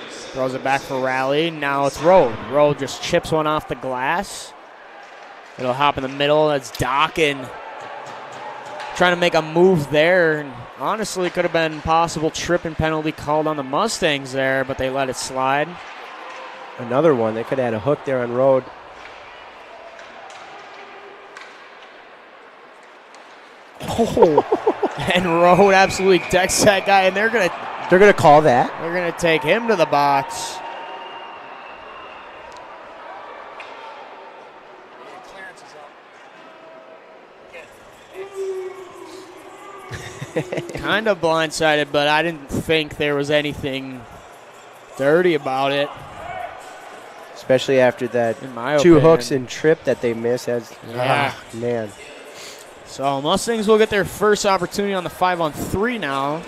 Throws it back for Raleigh. Now it's Road. Road just chips one off the glass. It'll hop in the middle. That's Dockin trying to make a move there. And honestly, could have been possible tripping penalty called on the Mustangs there, but they let it slide. Another one. They could have had a hook there on Road. And Road absolutely decks that guy, and they're gonna call that. They're gonna take him to the box. Kind of blindsided, but I didn't think there was anything dirty about it. Especially after that In my two opinion. hooks and trip that they missed. Yeah. Man. So Mustangs will get their first opportunity on the 5-on-3 now.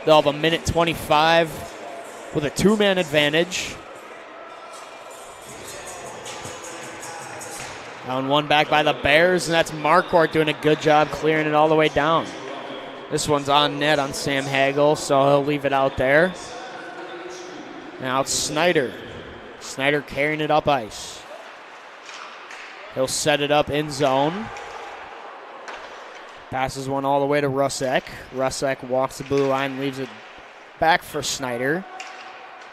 They'll have a minute 25 with a 2-man advantage. Down one back by the Bears, and that's Marquardt doing a good job clearing it all the way down. This one's on net on Sam Hagel, so he'll leave it out there. Now it's Snyder. Snyder carrying it up ice. He'll set it up in zone. Passes one all the way to Rusek. Rusek walks the blue line, leaves it back for Snyder.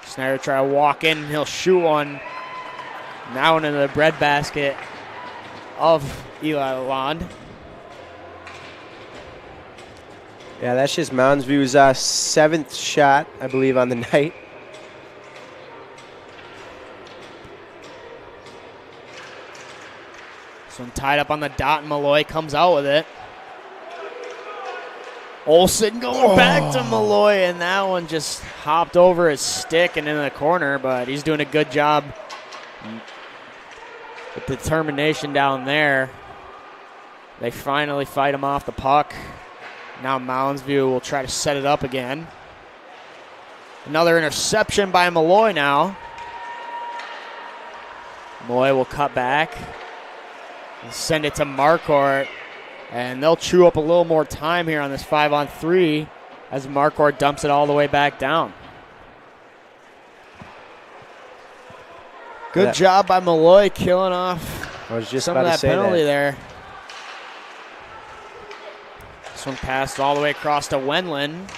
Snyder try to walk in, he'll shoot one. Now into the breadbasket of Eli Lalonde. Yeah, that's just Moundsview's 7th shot, I believe, on the night. This one tied up on the dot, and Malloy comes out with it. Olsen going back to Malloy, and that one just hopped over his stick and into the corner, but he's doing a good job with determination down there. They finally fight him off the puck. Now Moundsview will try to set it up again. Another interception by Malloy now. Malloy will cut back and send it to Marquardt. And they'll chew up a little more time here on this 5-on-3 as Marquardt dumps it all the way back down. Good job by Malloy killing off I was just some about of to that say penalty that. there. This one passed all the way across to Wendland.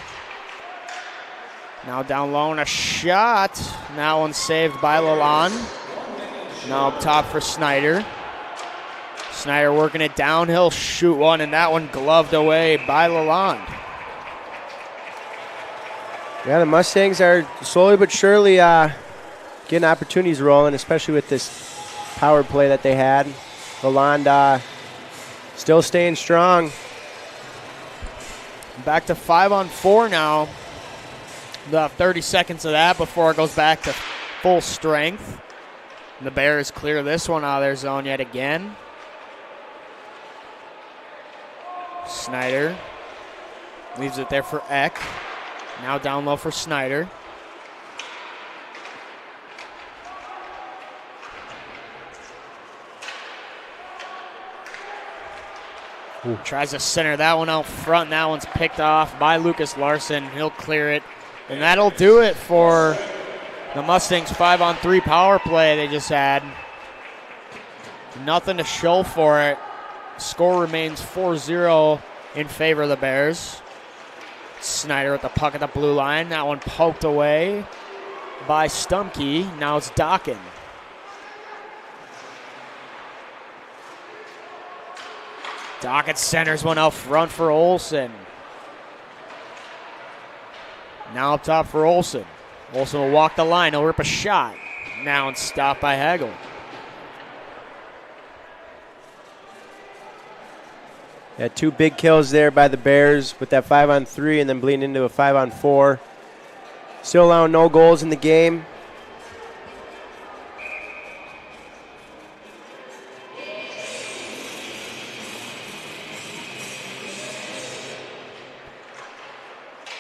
Now down low and a shot. That one saved by Lalonde. Now up top for Snyder. Snyder working it down. He'll shoot one, and that one gloved away by Lalonde. Yeah, the Mustangs are slowly but surely getting opportunities rolling, especially with this power play that they had. Lalonde still staying strong. Back to 5-on-4 now. About 30 seconds of that before it goes back to full strength. And the Bears clear this one out of their zone yet again. Snyder leaves it there for Eck. Now down low for Snyder. Ooh. Tries to center that one out front, and that one's picked off by Lucas Larson. He'll clear it, and that'll do it for the Mustangs 5-on-3 power play they just had. Nothing to show for it. Score remains 4-0 in favor of the Bears. Snyder with the puck at the blue line. That one poked away by Stumkey. Now it's Dockin. Dockett centers one out front for Olsen. Now up top for Olsen. Olsen will walk the line. He'll rip a shot. Now it's stopped by Hagel. Yeah, 2 big kills there by the Bears with that 5-on-3 and then bleeding into a 5-on-4. Still allowing no goals in the game.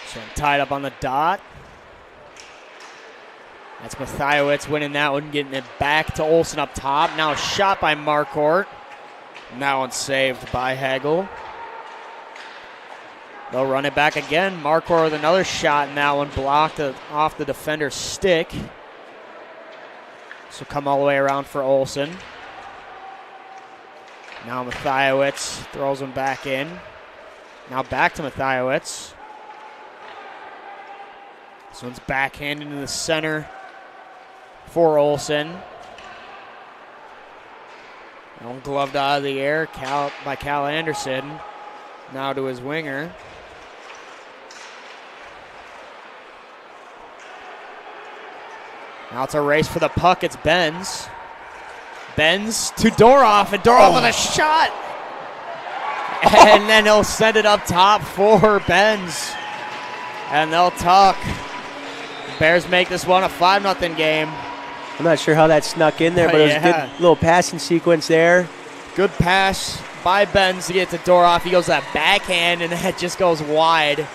So tied up on the dot. That's Mathiowicz winning that one, getting it back to Olsen up top. Now a shot by Marquardt. And that one's saved by Hagel. They'll run it back again. Marquardt with another shot, and that one blocked off the defender's stick. So come all the way around for Olsen. Now Mathiowicz throws him back in. Now back to Mathiowicz. This one's backhanded into the center for Olsen. That one gloved out of the air by Cal Anderson. Now to his winger. Now it's a race for the puck. It's Benz. Benz to Doroff, and Doroff with a shot. And then he'll send it up top for Benz. And they'll tuck. Bears make this one a 5-0 game. I'm not sure how that snuck in there, but it was a good little passing sequence there. Good pass by Benz to get to Doroff. He goes that backhand, and that just goes wide.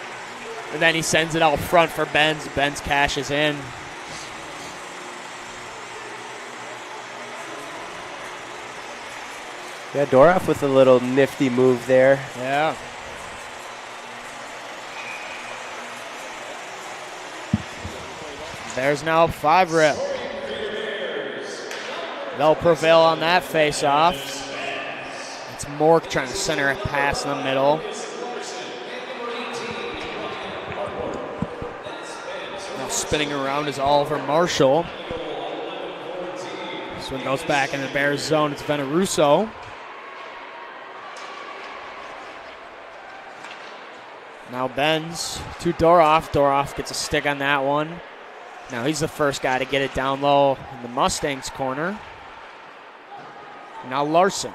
And then he sends it out front for Benz. Benz cashes in. Yeah, Doroff with a little nifty move there. Yeah. There's now 5-rip. They'll prevail on that face-off. It's Mork trying to center it pass in the middle. Now spinning around is Oliver Marshall. This one goes back in the Bears zone. It's Veneruso. Now Benz to Doroff. Doroff gets a stick on that one. Now he's the first guy to get it down low in the Mustangs corner. Now Larson.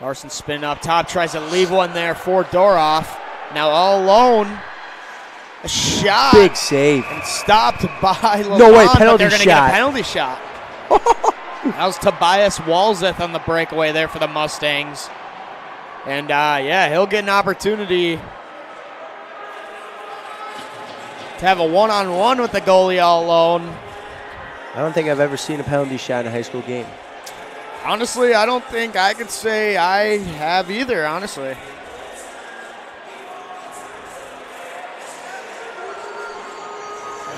Larson spinning up top, tries to leave one there for Doroff. Now all alone. A shot. Big save. And stopped by LeBron, no way, but penalty they're going to shot. get a penalty shot. That was Tobias Walzeth on the breakaway there for the Mustangs. And, yeah, he'll get an opportunity to have a one-on-one with the goalie all alone. I don't think I've ever seen a penalty shot in a high school game. Honestly, I don't think I could say I have either, honestly.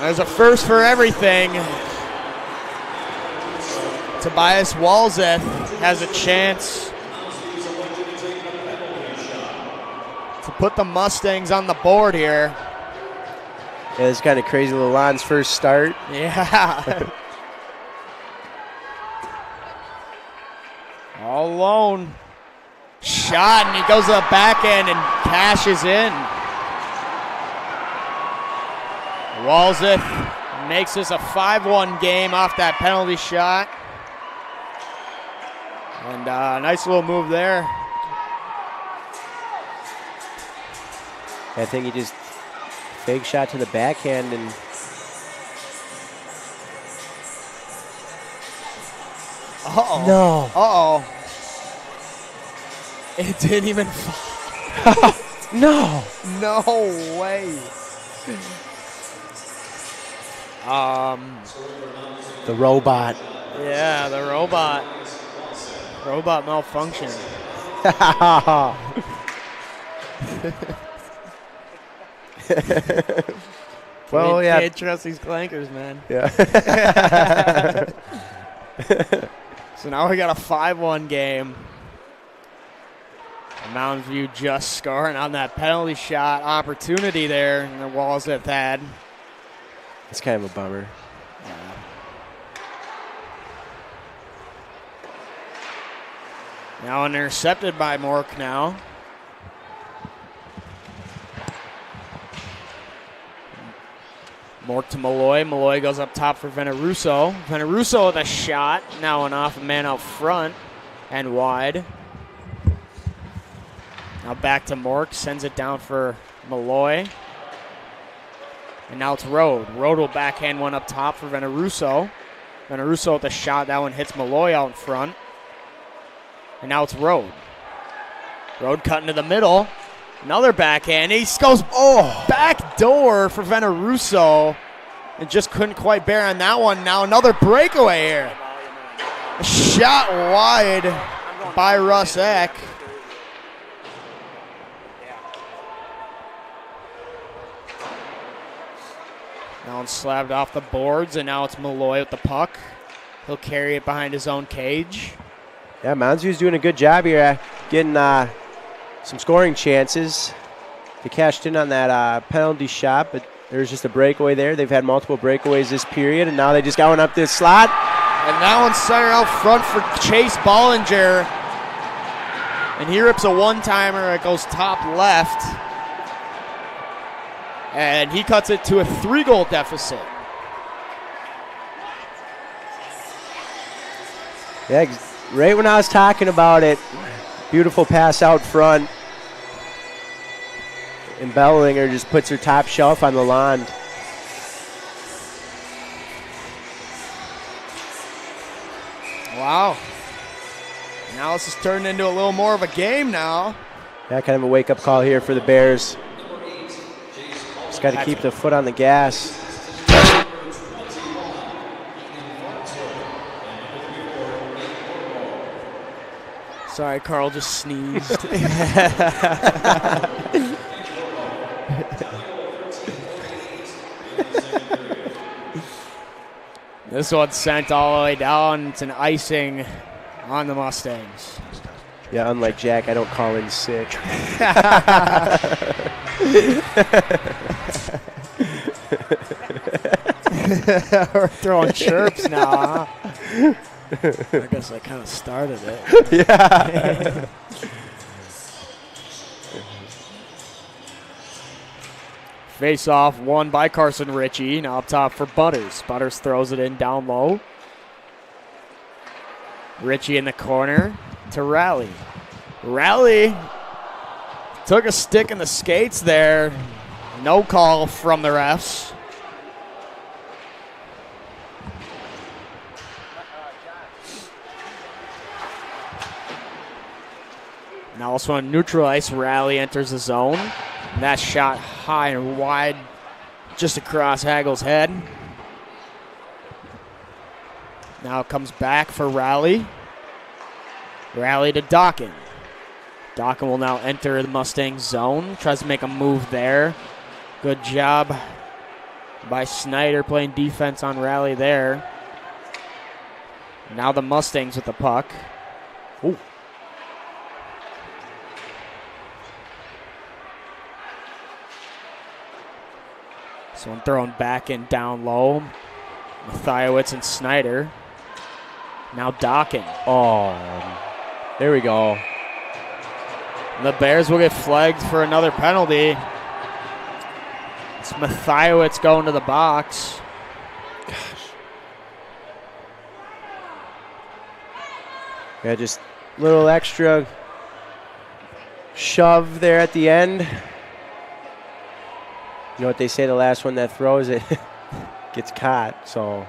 There's a first for everything. Tobias Walzeth has a chance to put the Mustangs on the board here. Yeah, it's kind of crazy. Lalonde's first start. Yeah. All alone. Shot, and he goes to the back end and cashes in. Walzeth makes this a 5-1 game off that penalty shot. And nice little move there. I think he just fake shot to the backhand and uh-oh. No. Uh-oh. It didn't even fall. No. No way. The robot. Yeah, the robot. Robot malfunction. Well, yeah. Can't trust these clankers, man. Yeah. So now we got a 5-1 game. Moundsview just scoring on that penalty shot opportunity there in the walls that had. It's kind of a bummer. Yeah. Now intercepted by Mork now. Mork to Malloy. Malloy goes up top for Veneruso. Veneruso with a shot. Now an off man out front and wide. Now back to Mork. Sends it down for Malloy. And now it's Rode. Rode will backhand one up top for Veneruso. Veneruso with a shot. That one hits Malloy out in front. And now it's Rode. Rode cutting to the middle. Another backhand. He goes back door for Veneruso. And just couldn't quite bear on that one. Now another breakaway here. A shot wide by Russ Eck. Now it's slapped off the boards, and now it's Malloy with the puck. He'll carry it behind his own cage. Yeah, Moundsview's doing a good job here, getting some scoring chances. They cashed in on that penalty shot, but there's just a breakaway there. They've had multiple breakaways this period, and now they just got one up this slot. And that one's center out front for Chase Bollinger. And he rips a one-timer. It goes top left. And he cuts it to a 3-goal deficit. Yeah, right when I was talking about it, Beautiful pass out front. And Bellinger just puts her top shelf on Lalonde. Wow. Now this is turning into a little more of a game now. Yeah, kind of a wake-up call here for the Bears. Just got to keep the foot on the gas. Sorry, Carl just sneezed. This one's sent all the way down. It's an icing on the Mustangs. Yeah, unlike Jack, I don't call in sick. We're throwing chirps now, huh? I guess I kind of started it. Yeah. Face off won by Carson Ritchie. Now up top for Butters. Butters throws it in down low. Ritchie in the corner to Rally. Rally took a stick in the skates there. No call from the refs. Now also on neutral ice, Rally enters the zone. And that shot high and wide just across Hagel's head. Now it comes back for Rally. Rally to Dawkin. Dawkin will now enter the Mustang zone. Tries to make a move there. Good job by Snyder playing defense on Rally there. Now the Mustangs with the puck. Ooh. So I'm throwing back in down low. Mathiowicz and Snyder. Now Dawkin. Oh, there we go. The Bears will get flagged for another penalty. It's Mathiowicz going to the box. Gosh. Yeah, just a little extra shove there at the end. You know what they say, the last one that throws it gets caught. So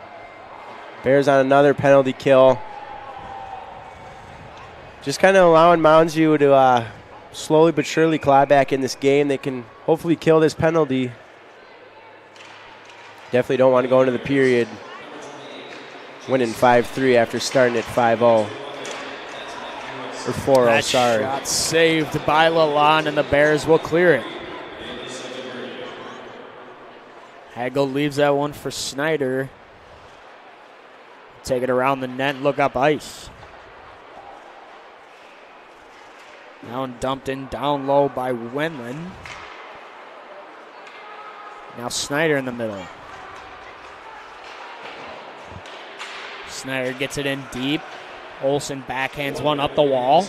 Bears on another penalty kill. Just kind of allowing Moundsview to slowly but surely claw back in this game. They can hopefully kill this penalty. Definitely don't want to go into the period winning 5-3 after starting at 5-0. Or 4-0, That sorry. shot saved by Lalonde, and the Bears will clear it. Hagel leaves that one for Snyder. Take it around the net and look up ice. Now dumped in down low by Wendland. Now Snyder in the middle. Snyder gets it in deep. Olsen backhands one up the wall.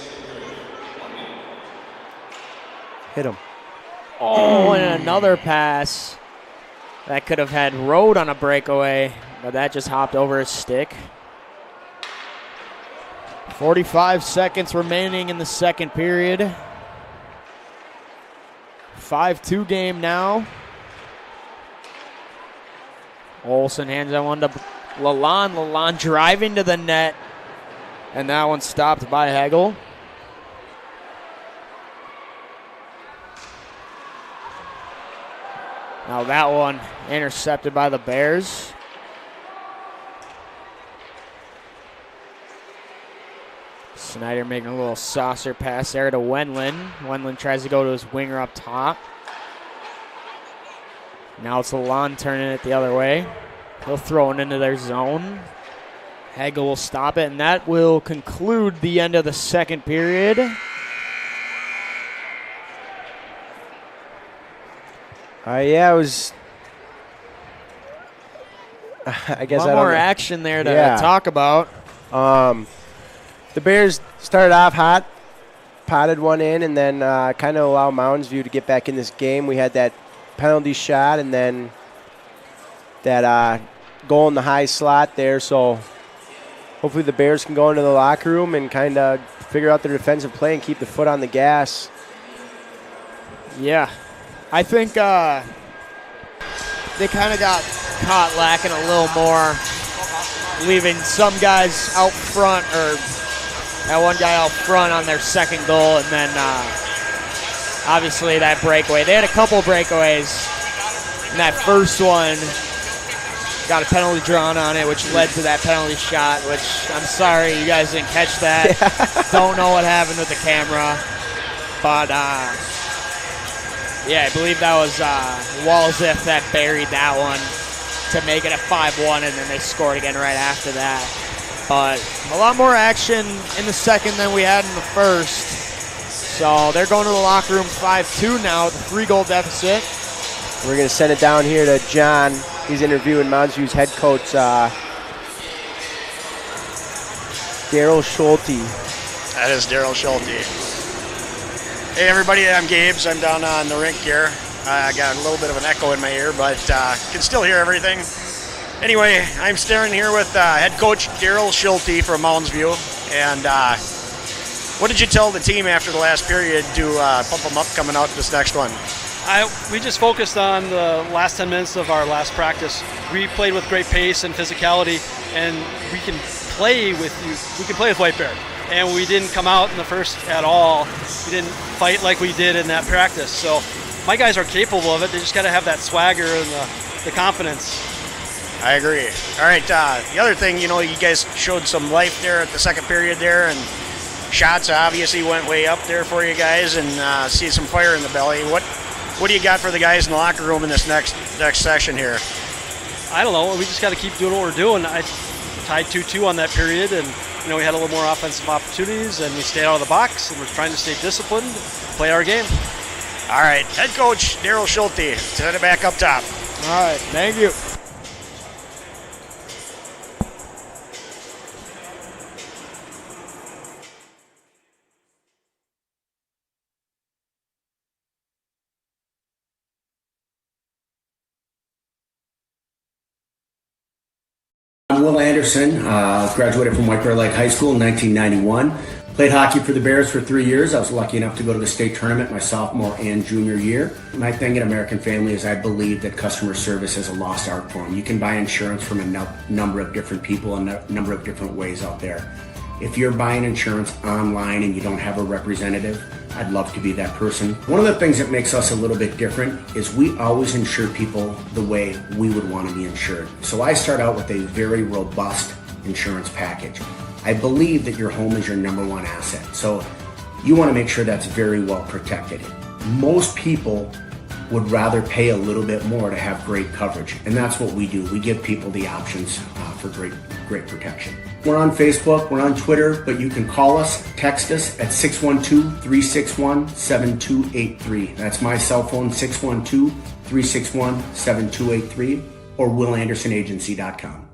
Hit him. Oh, and another pass. That could have had Rode on a breakaway, but that just hopped over his stick. 45 seconds remaining in the second period. 5-2 game now. Olsen hands that one to Lalonde. Lalonde driving to the net, and that one stopped by Hagel. Now that one intercepted by the Bears. Snyder making a little saucer pass there to Wendland. Wendland tries to go to his winger up top. Now it's Lalonde turning it the other way. He'll throw it into their zone. Hagel will stop it, and that will conclude the end of the second period. Yeah, it was. I guess a lot more action there to talk about. The Bears started off hot, potted one in, and then kind of allowed Moundsview to get back in this game. We had that penalty shot and then that goal in the high slot there. So hopefully the Bears can go into the locker room and kind of figure out their defensive play and keep the foot on the gas. Yeah. I think they kind of got caught lacking a little more, leaving some guys out front, or that one guy out front on their second goal, and then obviously that breakaway. They had a couple breakaways, and that first one got a penalty drawn on it, which led to that penalty shot, which I'm sorry you guys didn't catch that. Don't know what happened with the camera, but yeah, I believe that was Walzif that buried that one to make it a 5-1, and then they scored again right after that. But a lot more action in the second than we had in the first. So they're going to the locker room 5-2 now with a 3-goal deficit. We're going to send it down here to John. He's interviewing Moundsview's head coach, Daryl Schulte. That is Daryl Schulte. Hey everybody, I'm Gabes. I'm down on the rink here. I got a little bit of an echo in my ear, but can still hear everything. Anyway, I'm staring here with head coach Daryl Schulte from Moundsview. And what did you tell the team after the last period to pump them up coming out this next one? We just focused on the last 10 minutes of our last practice. We played with great pace and physicality, and we can play with White Bear. And we didn't come out in the first at all. We didn't fight like we did in that practice. So my guys are capable of it. They just got to have that swagger and the confidence. I agree. All right, the other thing, you guys showed some life there at the second period there, and shots obviously went way up there for you guys, and see some fire in the belly. What do you got for the guys in the locker room in this next session here? I don't know. We just got to keep doing what we're doing. I tied 2-2 on that period, and we had a little more offensive opportunities, and we stayed out of the box, and we're trying to stay disciplined, play our game. All right, head coach Daryl Schulte, send it back up top. All right, thank you. I'm Will Anderson, graduated from White Bear Lake High School in 1991. Played hockey for the Bears for 3 years. I was lucky enough to go to the state tournament my sophomore and junior year. My thing at American Family is I believe that customer service is a lost art form. You can buy insurance from a number of different people and a number of different ways out there. If you're buying insurance online and you don't have a representative, I'd love to be that person. One of the things that makes us a little bit different is we always insure people the way we would want to be insured. So I start out with a very robust insurance package. I believe that your home is your number one asset. So you want to make sure that's very well protected. Most people would rather pay a little bit more to have great coverage. And that's what we do. We give people the options for great protection. We're on Facebook, we're on Twitter, but you can call us, text us at 612-361-7283. That's my cell phone, 612-361-7283, or willandersonagency.com.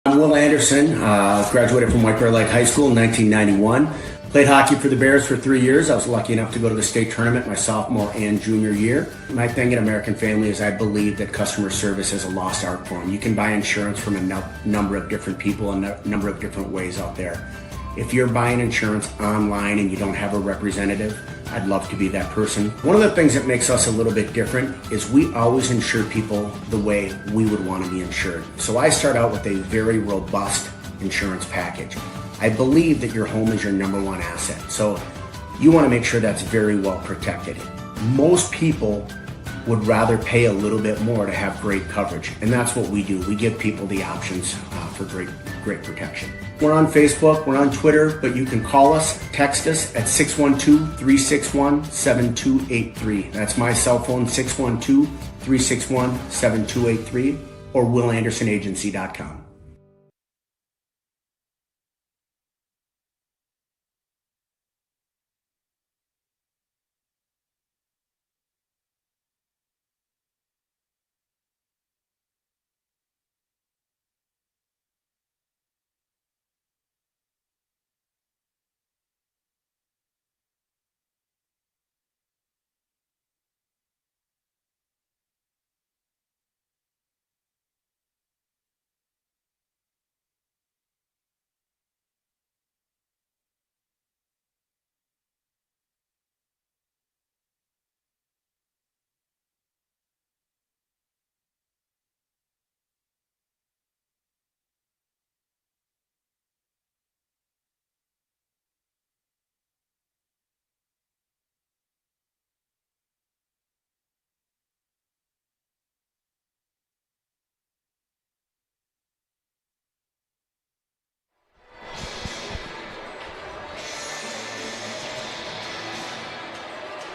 I'm Will Anderson, graduated from White Bear Lake High School in 1991. Played hockey for the Bears for 3 years. I was lucky enough to go to the state tournament my sophomore and junior year. My thing at American Family is I believe that customer service is a lost art form. You can buy insurance from a number of different people and a number of different ways out there. If you're buying insurance online and you don't have a representative, I'd love to be that person. One of the things that makes us a little bit different is we always insure people the way we would want to be insured. So I start out with a very robust insurance package. I believe that your home is your number one asset. So you want to make sure that's very well protected. Most people would rather pay a little bit more to have great coverage. And that's what we do. We give people the options for great protection. We're on Facebook, we're on Twitter, but you can call us, text us at 612-361-7283. That's my cell phone, 612-361-7283, or willandersonagency.com.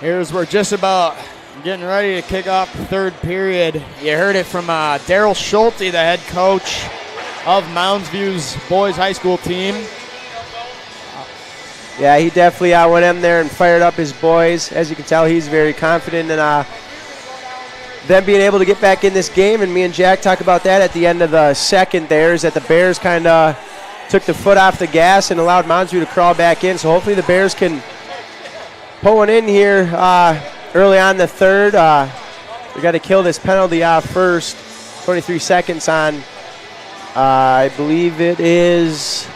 We're just about getting ready to kick off the third period. You heard it from Daryl Schulte, the head coach of Moundsview's boys high school team. Yeah, he definitely went in there and fired up his boys. As you can tell, he's very confident in them being able to get back in this game. And me and Jack talked about that at the end of the second there, is that the Bears kind of took the foot off the gas and allowed Moundsview to crawl back in. So hopefully the Bears can pull one in here early on the third. We got to kill this penalty off first. 23 seconds on, I believe it is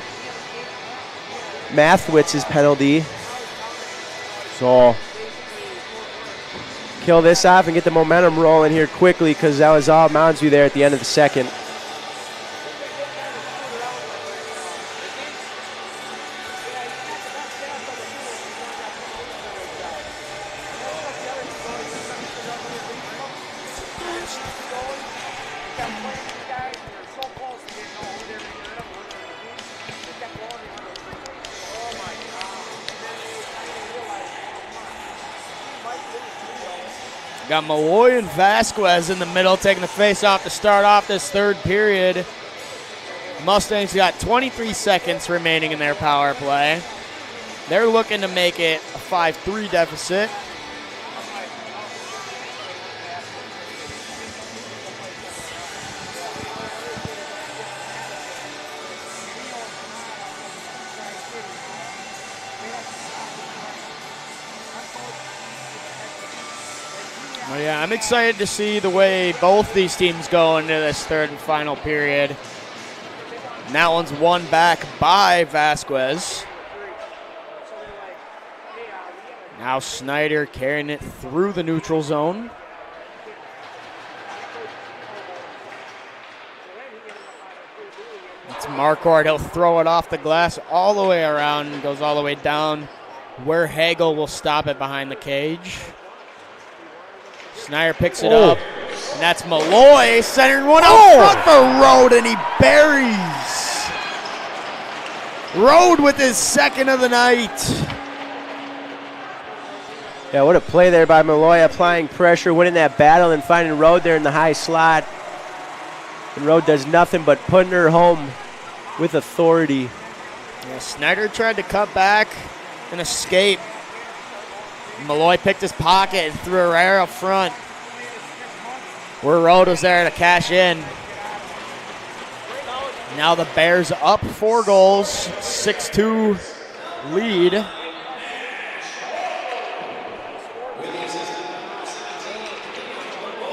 Mathwitz's penalty. So kill this off and get the momentum rolling here quickly, because that was all Moundsview there at the end of the second. Got Malloy and Vasquez in the middle taking the face off to start off this third period. Mustangs got 23 seconds remaining in their power play. They're looking to make it a 5-3 deficit. Well, yeah, I'm excited to see the way both these teams go into this third and final period. And that one's won back by Vasquez. Now Snyder carrying it through the neutral zone. It's Marquardt. He'll throw it off the glass all the way around and goes all the way down where Hagel will stop it behind the cage. Snyder picks it up, and that's Malloy centering one out front for Rode, and he buries. Rode with his second of the night. Yeah, what a play there by Malloy, applying pressure, winning that battle, and finding Rode there in the high slot. And Rode does nothing but putting her home with authority. Yeah, Snyder tried to cut back and escape. Malloy picked his pocket and threw it right up front, where Rode was there to cash in. Now the Bears up 4 goals, 6-2 lead.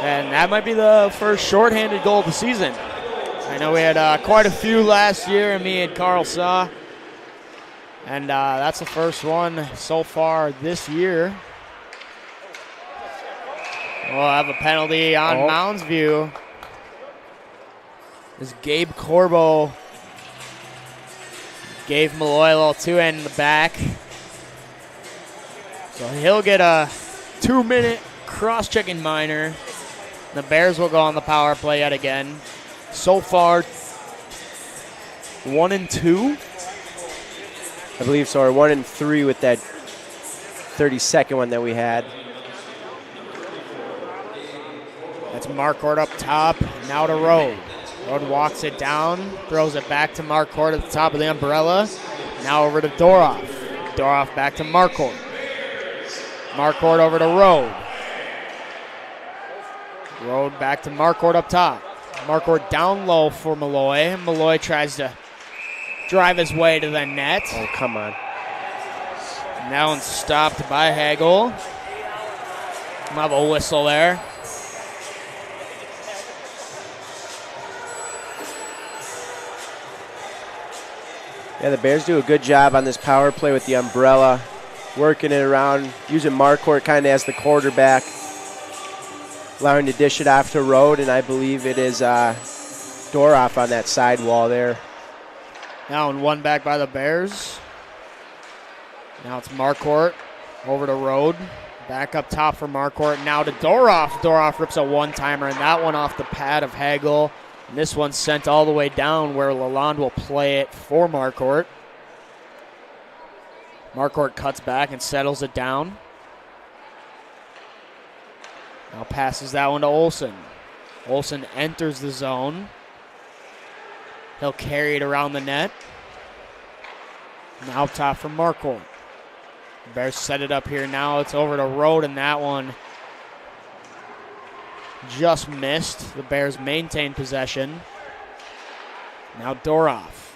And that might be the first shorthanded goal of the season. I know we had quite a few last year, and me and Carl saw. And that's the first one so far this year. We'll have a penalty on Moundsview. As Gabe Corbo gave Malloy a little 2-hand in the back. So he'll get a 2-minute cross-checking minor. The Bears will go on the power play yet again. So far, 1-2. I believe so, or 1-3 with that 32nd one that we had. That's Marquardt up top, now to Road. Road walks it down, throws it back to Marquardt at the top of the umbrella. Now over to Doroff. Doroff back to Marquardt. Marquardt over to Road. Road back to Marquardt up top. Marquardt down low for Malloy. Malloy tries to drive his way to the net. Oh, come on. That one's stopped by Hagel. We'll have a whistle there. Yeah, the Bears do a good job on this power play with the umbrella, working it around, using Marquardt kind of as the quarterback, allowing to dish it off to Road, and I believe it is Doroff on that side wall there. Now and one back by the Bears. Now it's Marquardt over to Road. Back up top for Marquardt. Now to Doroff. Doroff rips a one-timer, and that one off the pad of Hagel. And this one's sent all the way down where Lalonde will play it for Marquardt. Marquardt cuts back and settles it down. Now passes that one to Olsen. Olsen enters the zone. He'll carry it around the net. Now up top for Marquardt. The Bears set it up here now. It's over to Road, and that one just missed. The Bears maintain possession. Now Doroff.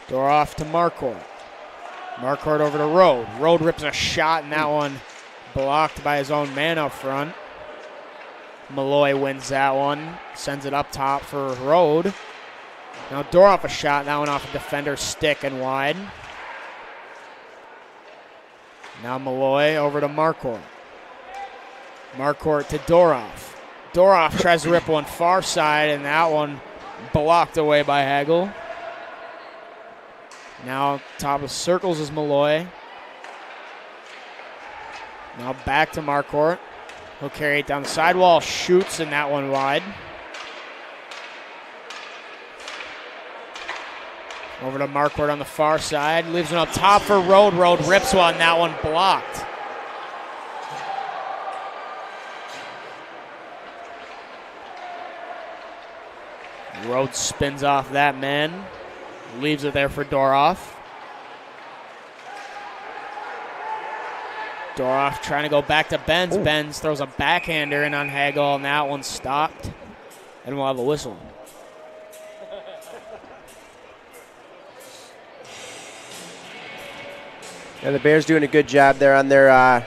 Doroff to Marquardt. Marquardt over to Road. Road rips a shot, and that one blocked by his own man up front. Malloy wins that one. Sends it up top for Road. Now Doroff a shot. That one off a defender's stick and wide. Now Malloy over to Marquardt. Marquardt to Doroff. Doroff tries to rip one far side, and that one blocked away by Hagel. Now top of circles is Malloy. Now back to Marquardt. He'll carry it down the sidewall, shoots, and that one wide. Over to Marquardt on the far side. Leaves one up top for Road. Road rips one. That one blocked. Road spins off that man. Leaves it there for Doroff. Doroff trying to go back to Benz. Ooh. Benz throws a backhander in on Hagel, and that one stopped. And we'll have a whistle. Yeah, the Bears doing a good job there on their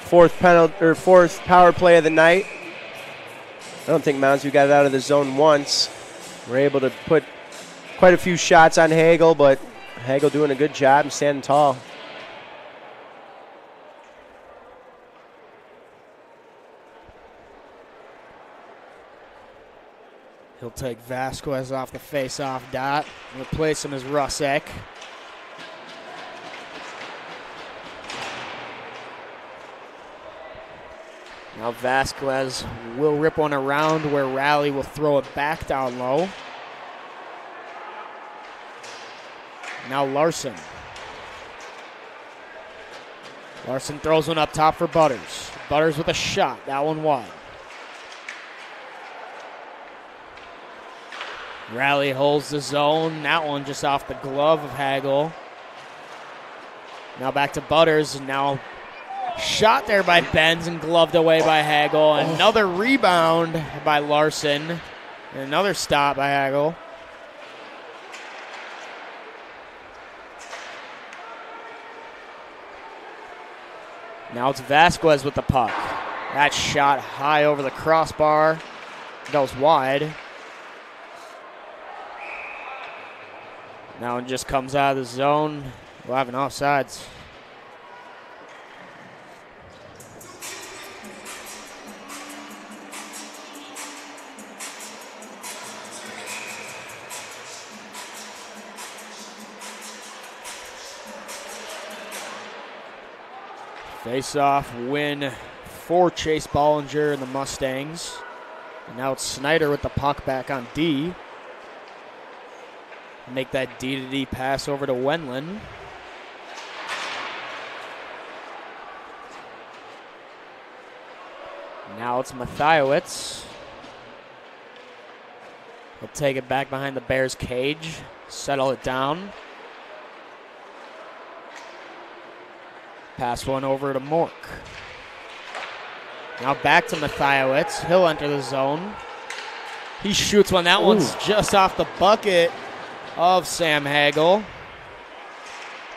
fourth power play of the night. I don't think Moundsview got it out of the zone once. We're able to put quite a few shots on Hagel, but Hagel doing a good job and standing tall. He'll take Vasquez off the face-off dot and replace him as Rusek. Now Vasquez will rip one around where Raleigh will throw it back down low. Now Larson. Larson throws one up top for Butters. Butters with a shot. That one wide. Raleigh holds the zone. That one just off the glove of Hagel. Now back to Butters. Now shot there by Benz and gloved away by Hagel. Another rebound by Larson. And another stop by Hagel. Now it's Vasquez with the puck. That shot high over the crossbar. Goes wide. Now it just comes out of the zone. We'll have an offsides. Face-off win for Chase Bollinger and the Mustangs. And now it's Snyder with the puck back on D. Make that D-to-D pass over to Wendland. Now it's Mathiowicz. He'll take it back behind the Bears' cage, settle it down. Pass one over to Mork. Now back to Mathiowicz. He'll enter the zone. He shoots one. That one's just off the bucket of Sam Hagel.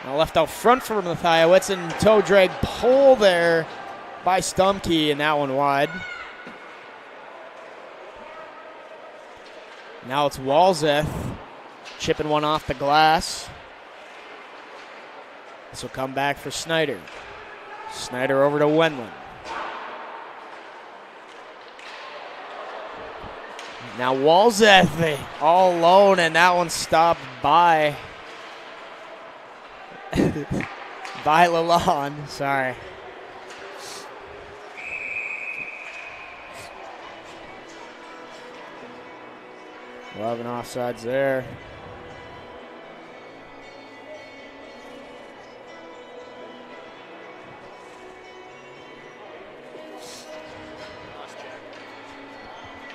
Now left out front for Mathiowicz, and toe drag pull there by Stumkey, and that one wide. Now it's Walzeth chipping one off the glass. This will come back for Snyder. Snyder over to Wendland. Now Walzeth all alone, and that one stopped by Lalonde. Sorry. We'll have an offsides there.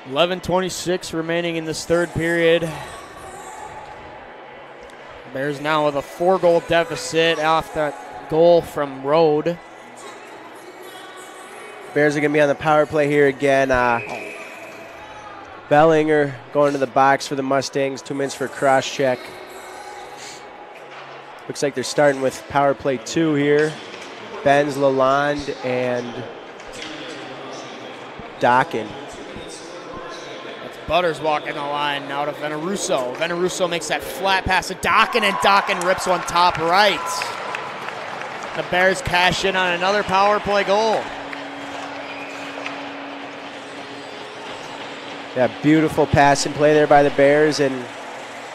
.26 remaining in this third period. Bears now with a 4-goal deficit off that goal from Rode. Bears are going to be on the power play here again. Bellinger going to the box for the Mustangs. 2 minutes for a cross check. Looks like they're starting with power play 2 here. Benz, Lalonde, and Dockin. Butters walking the line now to Veneruso. Veneruso makes that flat pass to Dockin, and Dockin rips one top right. The Bears cash in on another power play goal. Yeah, beautiful pass and play there by the Bears, and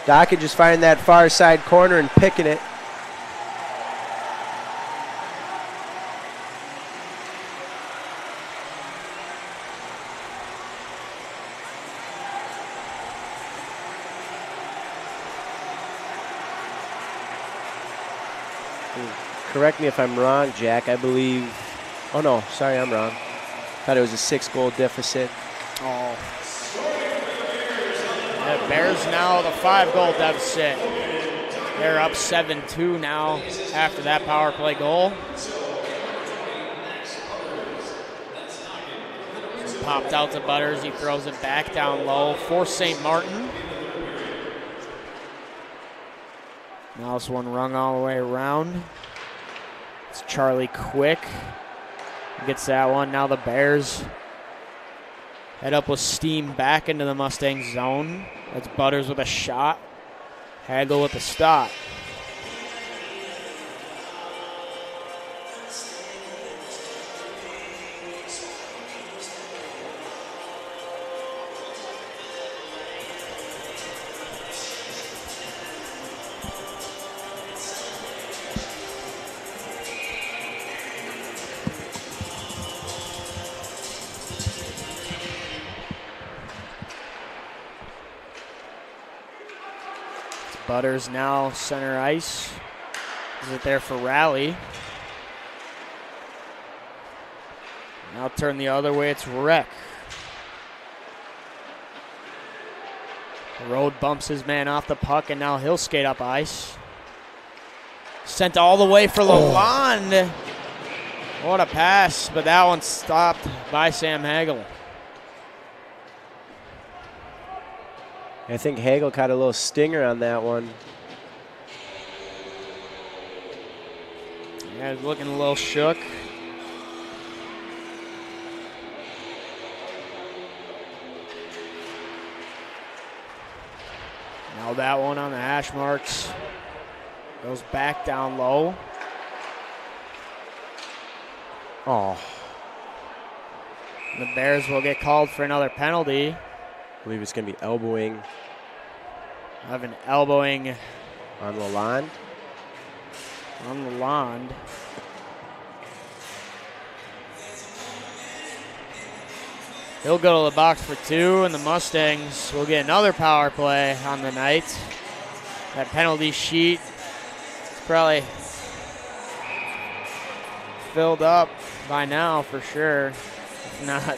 Dockin just finding that far side corner and picking it. Correct me if I'm wrong, Jack. I believe. Oh, no. Sorry, I'm wrong. Thought it was a 6-goal deficit. Oh. The Bears now the 5-goal deficit. They're up 7-2 now after that power play goal. Popped out to Butters. He throws it back down low for St. Martin. Now this one rung all the way around. It's Charlie Quick. Gets that one. Now the Bears head up with steam back into the Mustang zone. That's Butters with a shot. Hagel with a stop. Butters now center ice. Is it there for Rally? Now turn the other way, it's Rec. Road bumps his man off the puck, and now he'll skate up ice. Sent all the way for Lalonde. What a pass, but that one stopped by Sam Hagel. I think Hagel caught a little stinger on that one. Yeah, he's looking a little shook. Now that one on the hash marks. Goes back down low. Oh. The Bears will get called for another penalty. I believe it's going to be elbowing. Have an elbowing on Lalonde. On Lalonde. He'll go to the box for 2, and the Mustangs will get another power play on the night. That penalty sheet is probably filled up by now for sure. If not a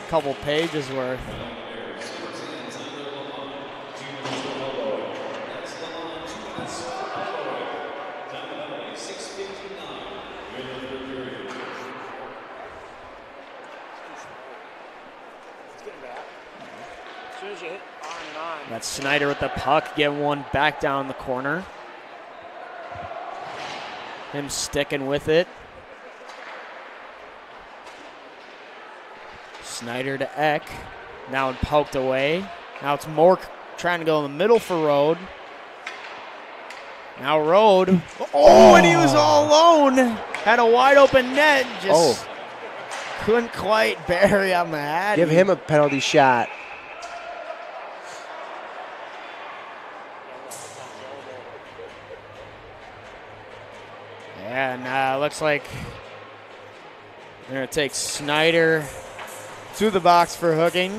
couple pages worth. That's Snyder with the puck, getting one back down the corner. Him sticking with it. Snyder to Eck. Now poked away. Now it's Mork trying to go in the middle for Rode. Now Rode. Oh, and he was all alone. Had a wide open net. Just couldn't quite bury on the hat. Give him a penalty shot. Yeah, and looks like they're going to take Snyder to the box for hooking.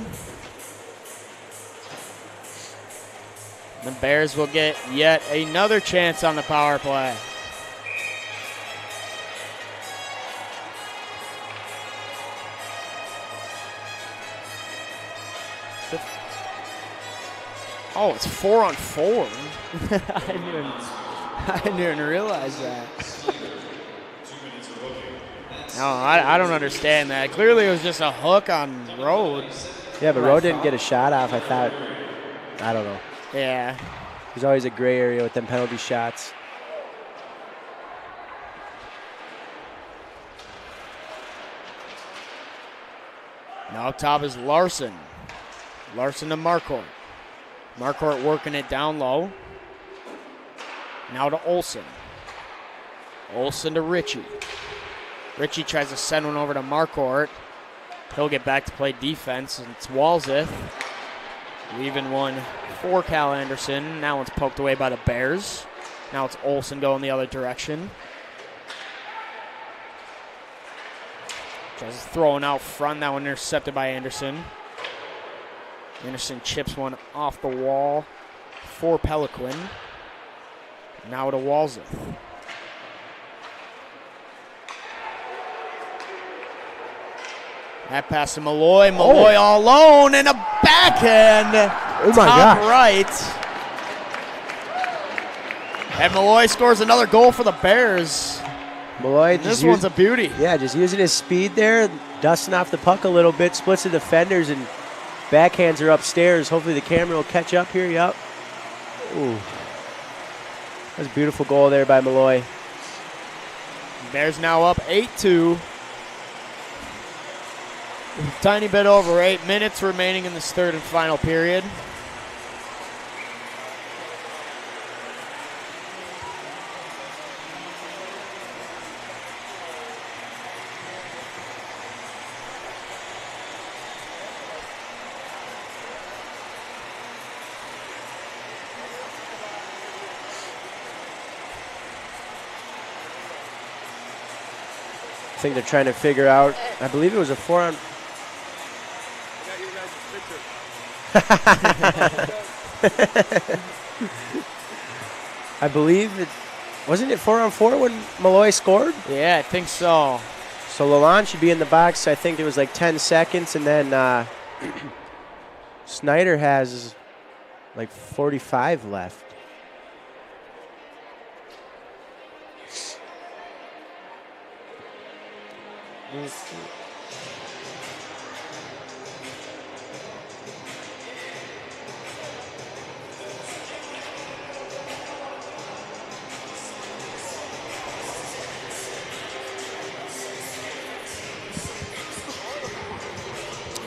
The Bears will get yet another chance on the power play. Oh, it's 4-on-4. I didn't even realize that. No, I don't understand that. Clearly it was just a hook on Rode. Yeah, but Rode didn't get a shot off. I thought, I don't know. Yeah. There's always a gray area with them penalty shots. Now up top is Larson. Larson to Marquardt. Marquardt working it down low. Now to Olsen. Olsen to Ritchie. Ritchie tries to send one over to Marquardt. He'll get back to play defense, and it's Walzeth. Leaving one for Cal Anderson. Now one's poked away by the Bears. Now it's Olsen going the other direction. Tries throwing out front. That one intercepted by Anderson. Anderson chips one off the wall for Peliquin. Now to Walzeth. That pass to Malloy. Malloy all alone and a backhand. Oh my top gosh. right. And Malloy scores another goal for the Bears. Malloy, This one's a beauty. Yeah, just using his speed there, dusting off the puck a little bit, splits the defenders, and backhands her upstairs. Hopefully the camera will catch up here. Yup. Ooh. That's a beautiful goal there by Malloy. Bears now up 8-2. Tiny bit over 8 minutes remaining in this third and final period. I think they're trying to figure out, I believe it was a 4-on. I believe it, wasn't it 4-on-4 when Malloy scored? Yeah, I think so. So Lalonde should be in the box. I think it was like 10 seconds, and then Snyder has like 45 left.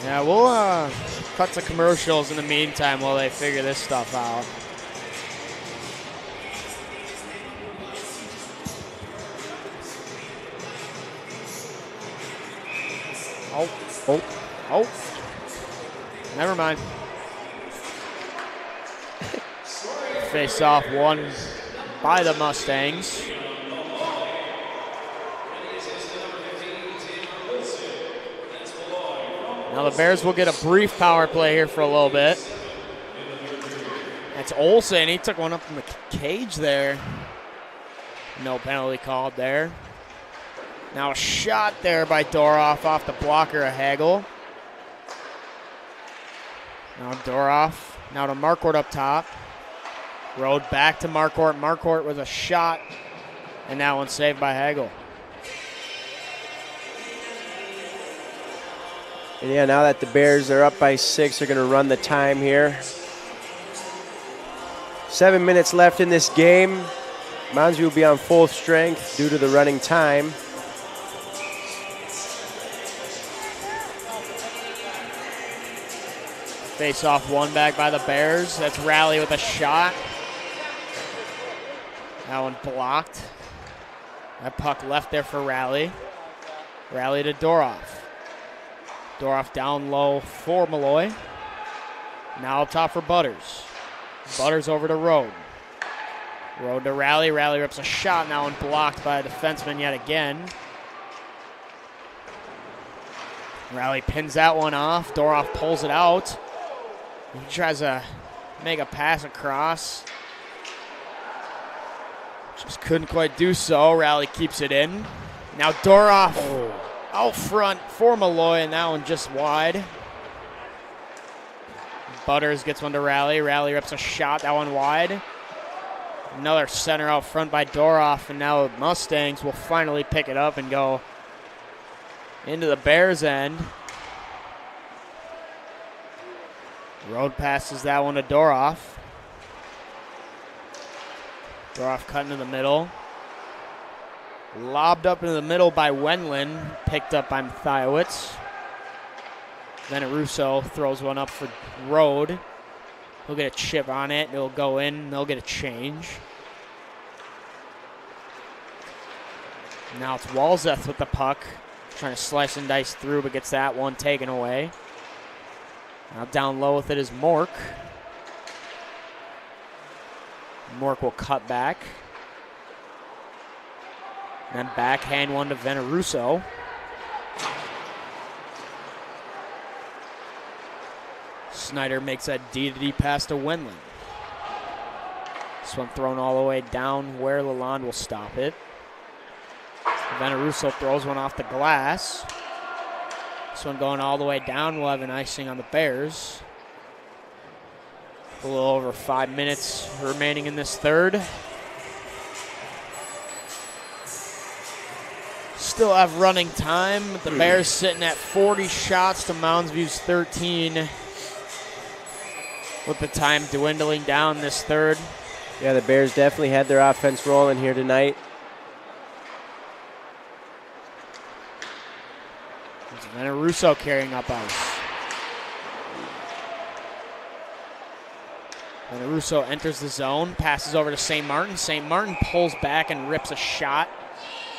Yeah, we'll cut to commercials in the meantime while they figure this stuff out. Oh. Never mind. Face off won by the Mustangs. Now the Bears will get a brief power play here for a little bit. That's Olsen. He took one up from the cage there. No penalty called there. Now a shot there by Doroff off the blocker of Hagel. Now Doroff. Now to Marquardt up top. Rode back to Marquardt. Marquardt with a shot. And that one saved by Hagel. And yeah, now that the Bears are up by 6, they're going to run the time here. 7 minutes left in this game. Moundsview will be on full strength due to the running time. Face off one back by the Bears. That's Rally with a shot. That one blocked. That puck left there for Rally. Rally to Doroff. Doroff down low for Malloy. Now up top for Butters. Butters over to Rode. Rode to Rally. Rally rips a shot. Now one blocked by a defenseman yet again. Rally pins that one off. Doroff pulls it out. He tries to make a pass across. Just couldn't quite do so. Rally keeps it in. Now Doroff out front for Malloy, and that one just wide. Butters gets one to Rally. Rally rips a shot. That one wide. Another center out front by Doroff, and now the Mustangs will finally pick it up and go into the Bears' end. Rode passes that one to Doroff. Doroff cutting to the middle. Lobbed up into the middle by Wendland. Picked up by Mathiowicz. Then Russo throws one up for Rode. He'll get a chip on it. It'll go in. They'll get a change. Now it's Walzeth with the puck. Trying to slice and dice through, but gets that one taken away. Now down low with it is Mork. Mork will cut back. Then backhand one to Veneruso. Snyder makes that D-to-D pass to Wendland. This one thrown all the way down where Lalonde will stop it. Veneruso throws one off the glass. This one going all the way down. We'll have an icing on the Bears. A little over 5 minutes remaining in this third. Still have running time. The Bears sitting at 40 shots to Moundsview's 13. With the time dwindling down this third. Yeah, the Bears definitely had their offense rolling here tonight. It's Veneruso carrying up ice. Veneruso enters the zone, passes over to St. Martin. St. Martin pulls back and rips a shot.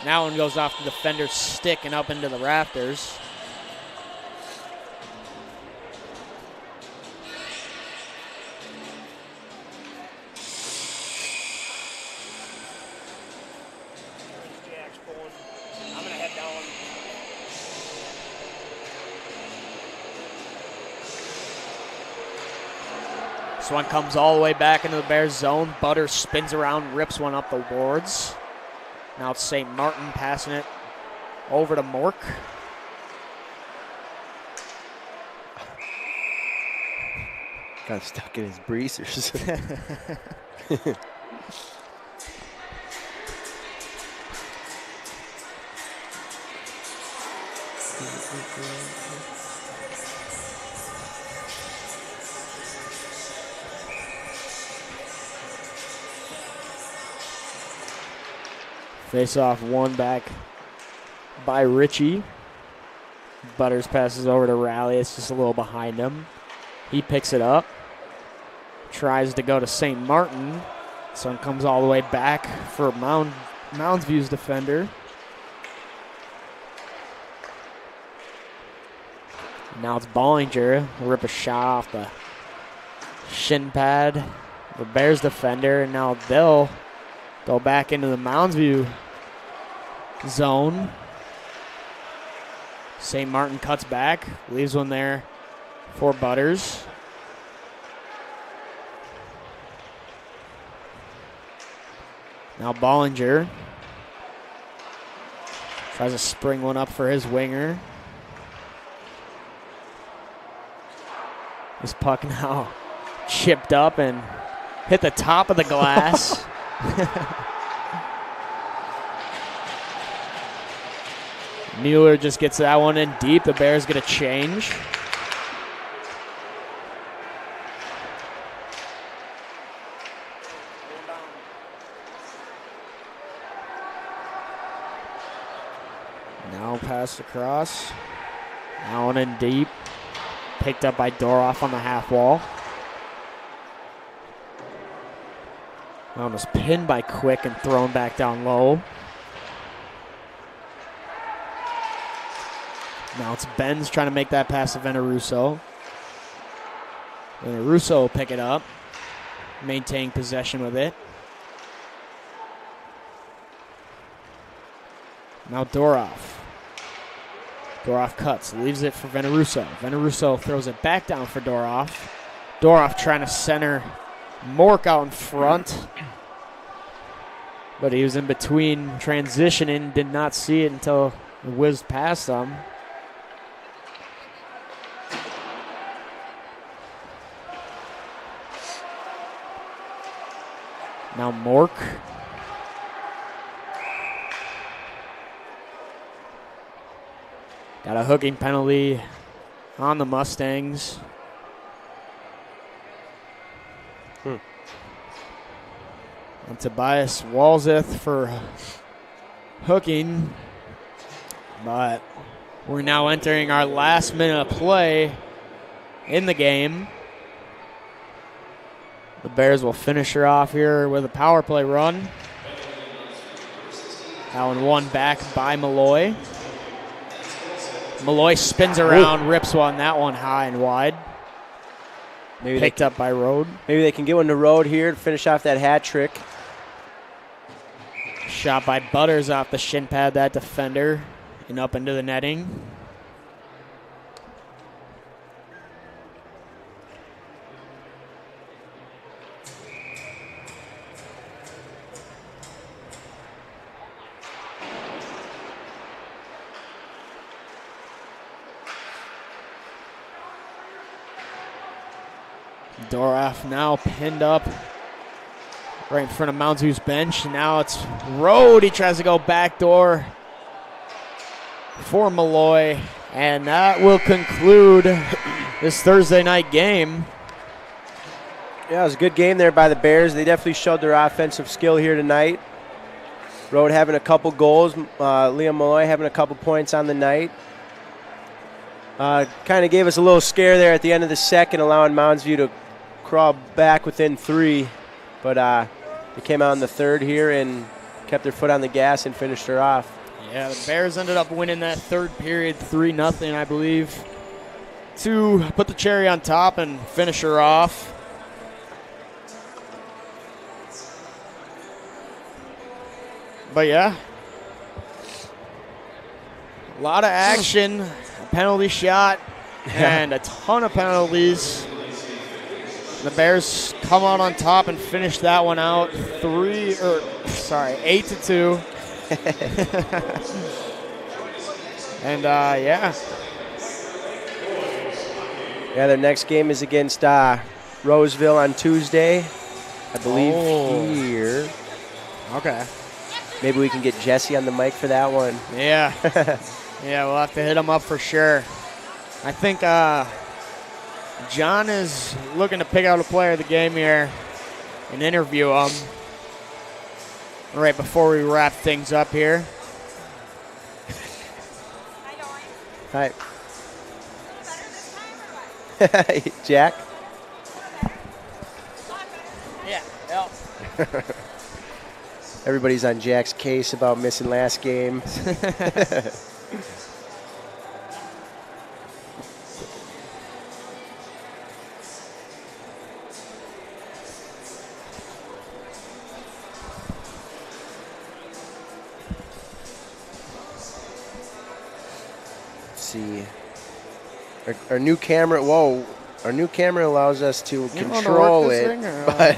That one goes off the defender's stick and up into the rafters. I'm going to head down. This one comes all the way back into the Bears zone. Butters spins around, rips one up the boards. Now it's St. Martin passing it over to Mork. Got stuck in his breezers. Face off one back by Ritchie. Butters passes over to Rally. It's just a little behind him. He picks it up. Tries to go to St. Martin. This one comes all the way back for Moundsview's defender. Now it's Bollinger. Rip a shot off the shin pad. The Bears defender. And now they'll go back into the Moundsview zone. St. Martin cuts back. Leaves one there for Butters. Now Bollinger tries to spring one up for his winger. This puck now chipped up and hit the top of the glass. Mueller just gets that one in deep. The Bears get a change. Now pass across. Now one in deep. Picked up by Doroff on the half wall. Almost pinned by Quick and thrown back down low. Now it's Benz trying to make that pass to Veneruso. Veneruso will pick it up. Maintaining possession with it. Now Doroff. Doroff cuts, leaves it for Veneruso. Veneruso throws it back down for Doroff. Doroff trying to center Mork out in front. But he was in between transitioning, did not see it until it whizzed past him. Now Mork. Got a hooking penalty on the Mustangs. And Tobias Walzeth for hooking. But we're now entering our last minute of play in the game. The Bears will finish her off here with a power play run. That one won back by Malloy. Malloy spins around, rips one, that one high and wide. Maybe picked up by Rode. Maybe they can get one to Rode here to finish off that hat trick. Shot by Butters off the shin pad, that defender, and up into the netting. Doroff now pinned up right in front of Moundsview's bench. Now it's Rode. He tries to go backdoor for Malloy. And that will conclude this Thursday night game. Yeah, it was a good game there by the Bears. They definitely showed their offensive skill here tonight. Rode having a couple goals. Liam Malloy having a couple points on the night. Kind of gave us a little scare there at the end of the second, allowing Moundsview to crawl back within 3. But they came out in the third here and kept their foot on the gas and finished her off. Yeah, the Bears ended up winning that third period 3-0, I believe, to put the cherry on top and finish her off. But yeah, a lot of action, a penalty shot, and a ton of penalties. The Bears come out on top and finish that one out 8-2. And yeah. Yeah, their next game is against Roseville on Tuesday, I believe here. Okay. Maybe we can get Jesse on the mic for that one. Yeah. Yeah, we'll have to hit him up for sure. I think John is looking to pick out a player of the game here and interview him right before we wrap things up here. Hi. Jack? Yeah. Everybody's on Jack's case about missing last game. See, our new camera. Whoa, our new camera allows us to control it. But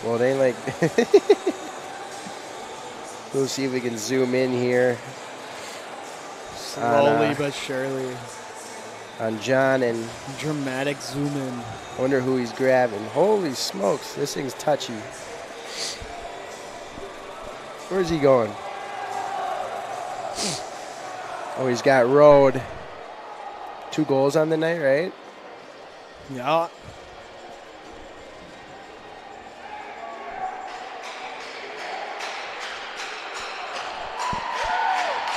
well, they like. We'll see if we can zoom in here. Slowly but surely. On John and dramatic zoom in. I wonder who he's grabbing. Holy smokes, this thing's touchy. Where's he going? Oh, he's got Road. 2 goals on the night, right? Yeah.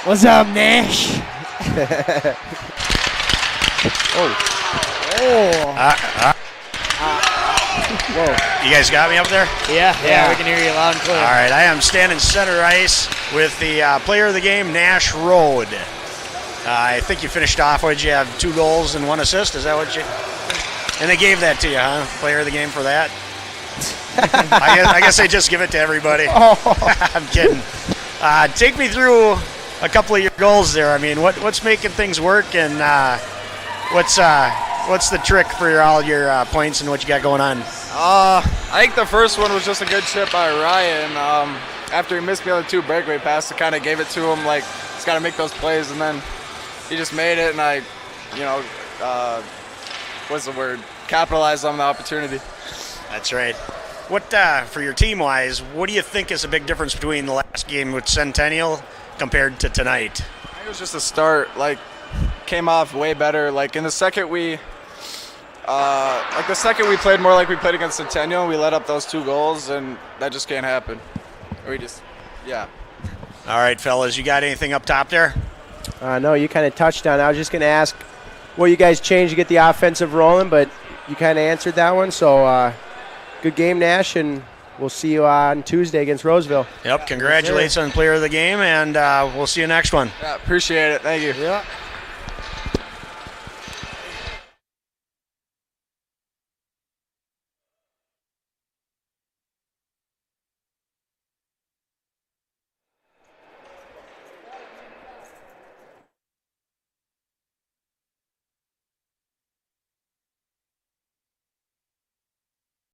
What's up, Nash? Whoa. You guys got me up there? Yeah, we can hear you loud and clear. All right, I am standing center ice with the player of the game, Nash Road. I think you finished off, what did you have, 2 goals and 1 assist? Is that what you... And they gave that to you, huh? Player of the game for that? I guess they just give it to everybody. I'm kidding. Take me through a couple of your goals there. I mean, what's making things work, and what's the trick for all your points and what you got going on? I think the first one was just a good chip by Ryan. After he missed me on the 2 breakaway passes, I kind of gave it to him like he's got to make those plays, and then he just made it, and I, what's the word? Capitalized on the opportunity. That's right. What for your team-wise, what do you think is a big difference between the last game with Centennial compared to tonight? I think it was just a start. Like, came off way better. Like in the second we played more like we played against Centennial, and we let up those 2 goals, and that just can't happen. All right, fellas, you got anything up top there? No, you kind of touched on it. I was just going to ask what you guys changed to get the offensive rolling, but you kind of answered that one. So good game, Nash, and we'll see you on Tuesday against Roseville. Yep, congratulations on player of the game, and we'll see you next one. Yeah, appreciate it. Thank you. Yeah.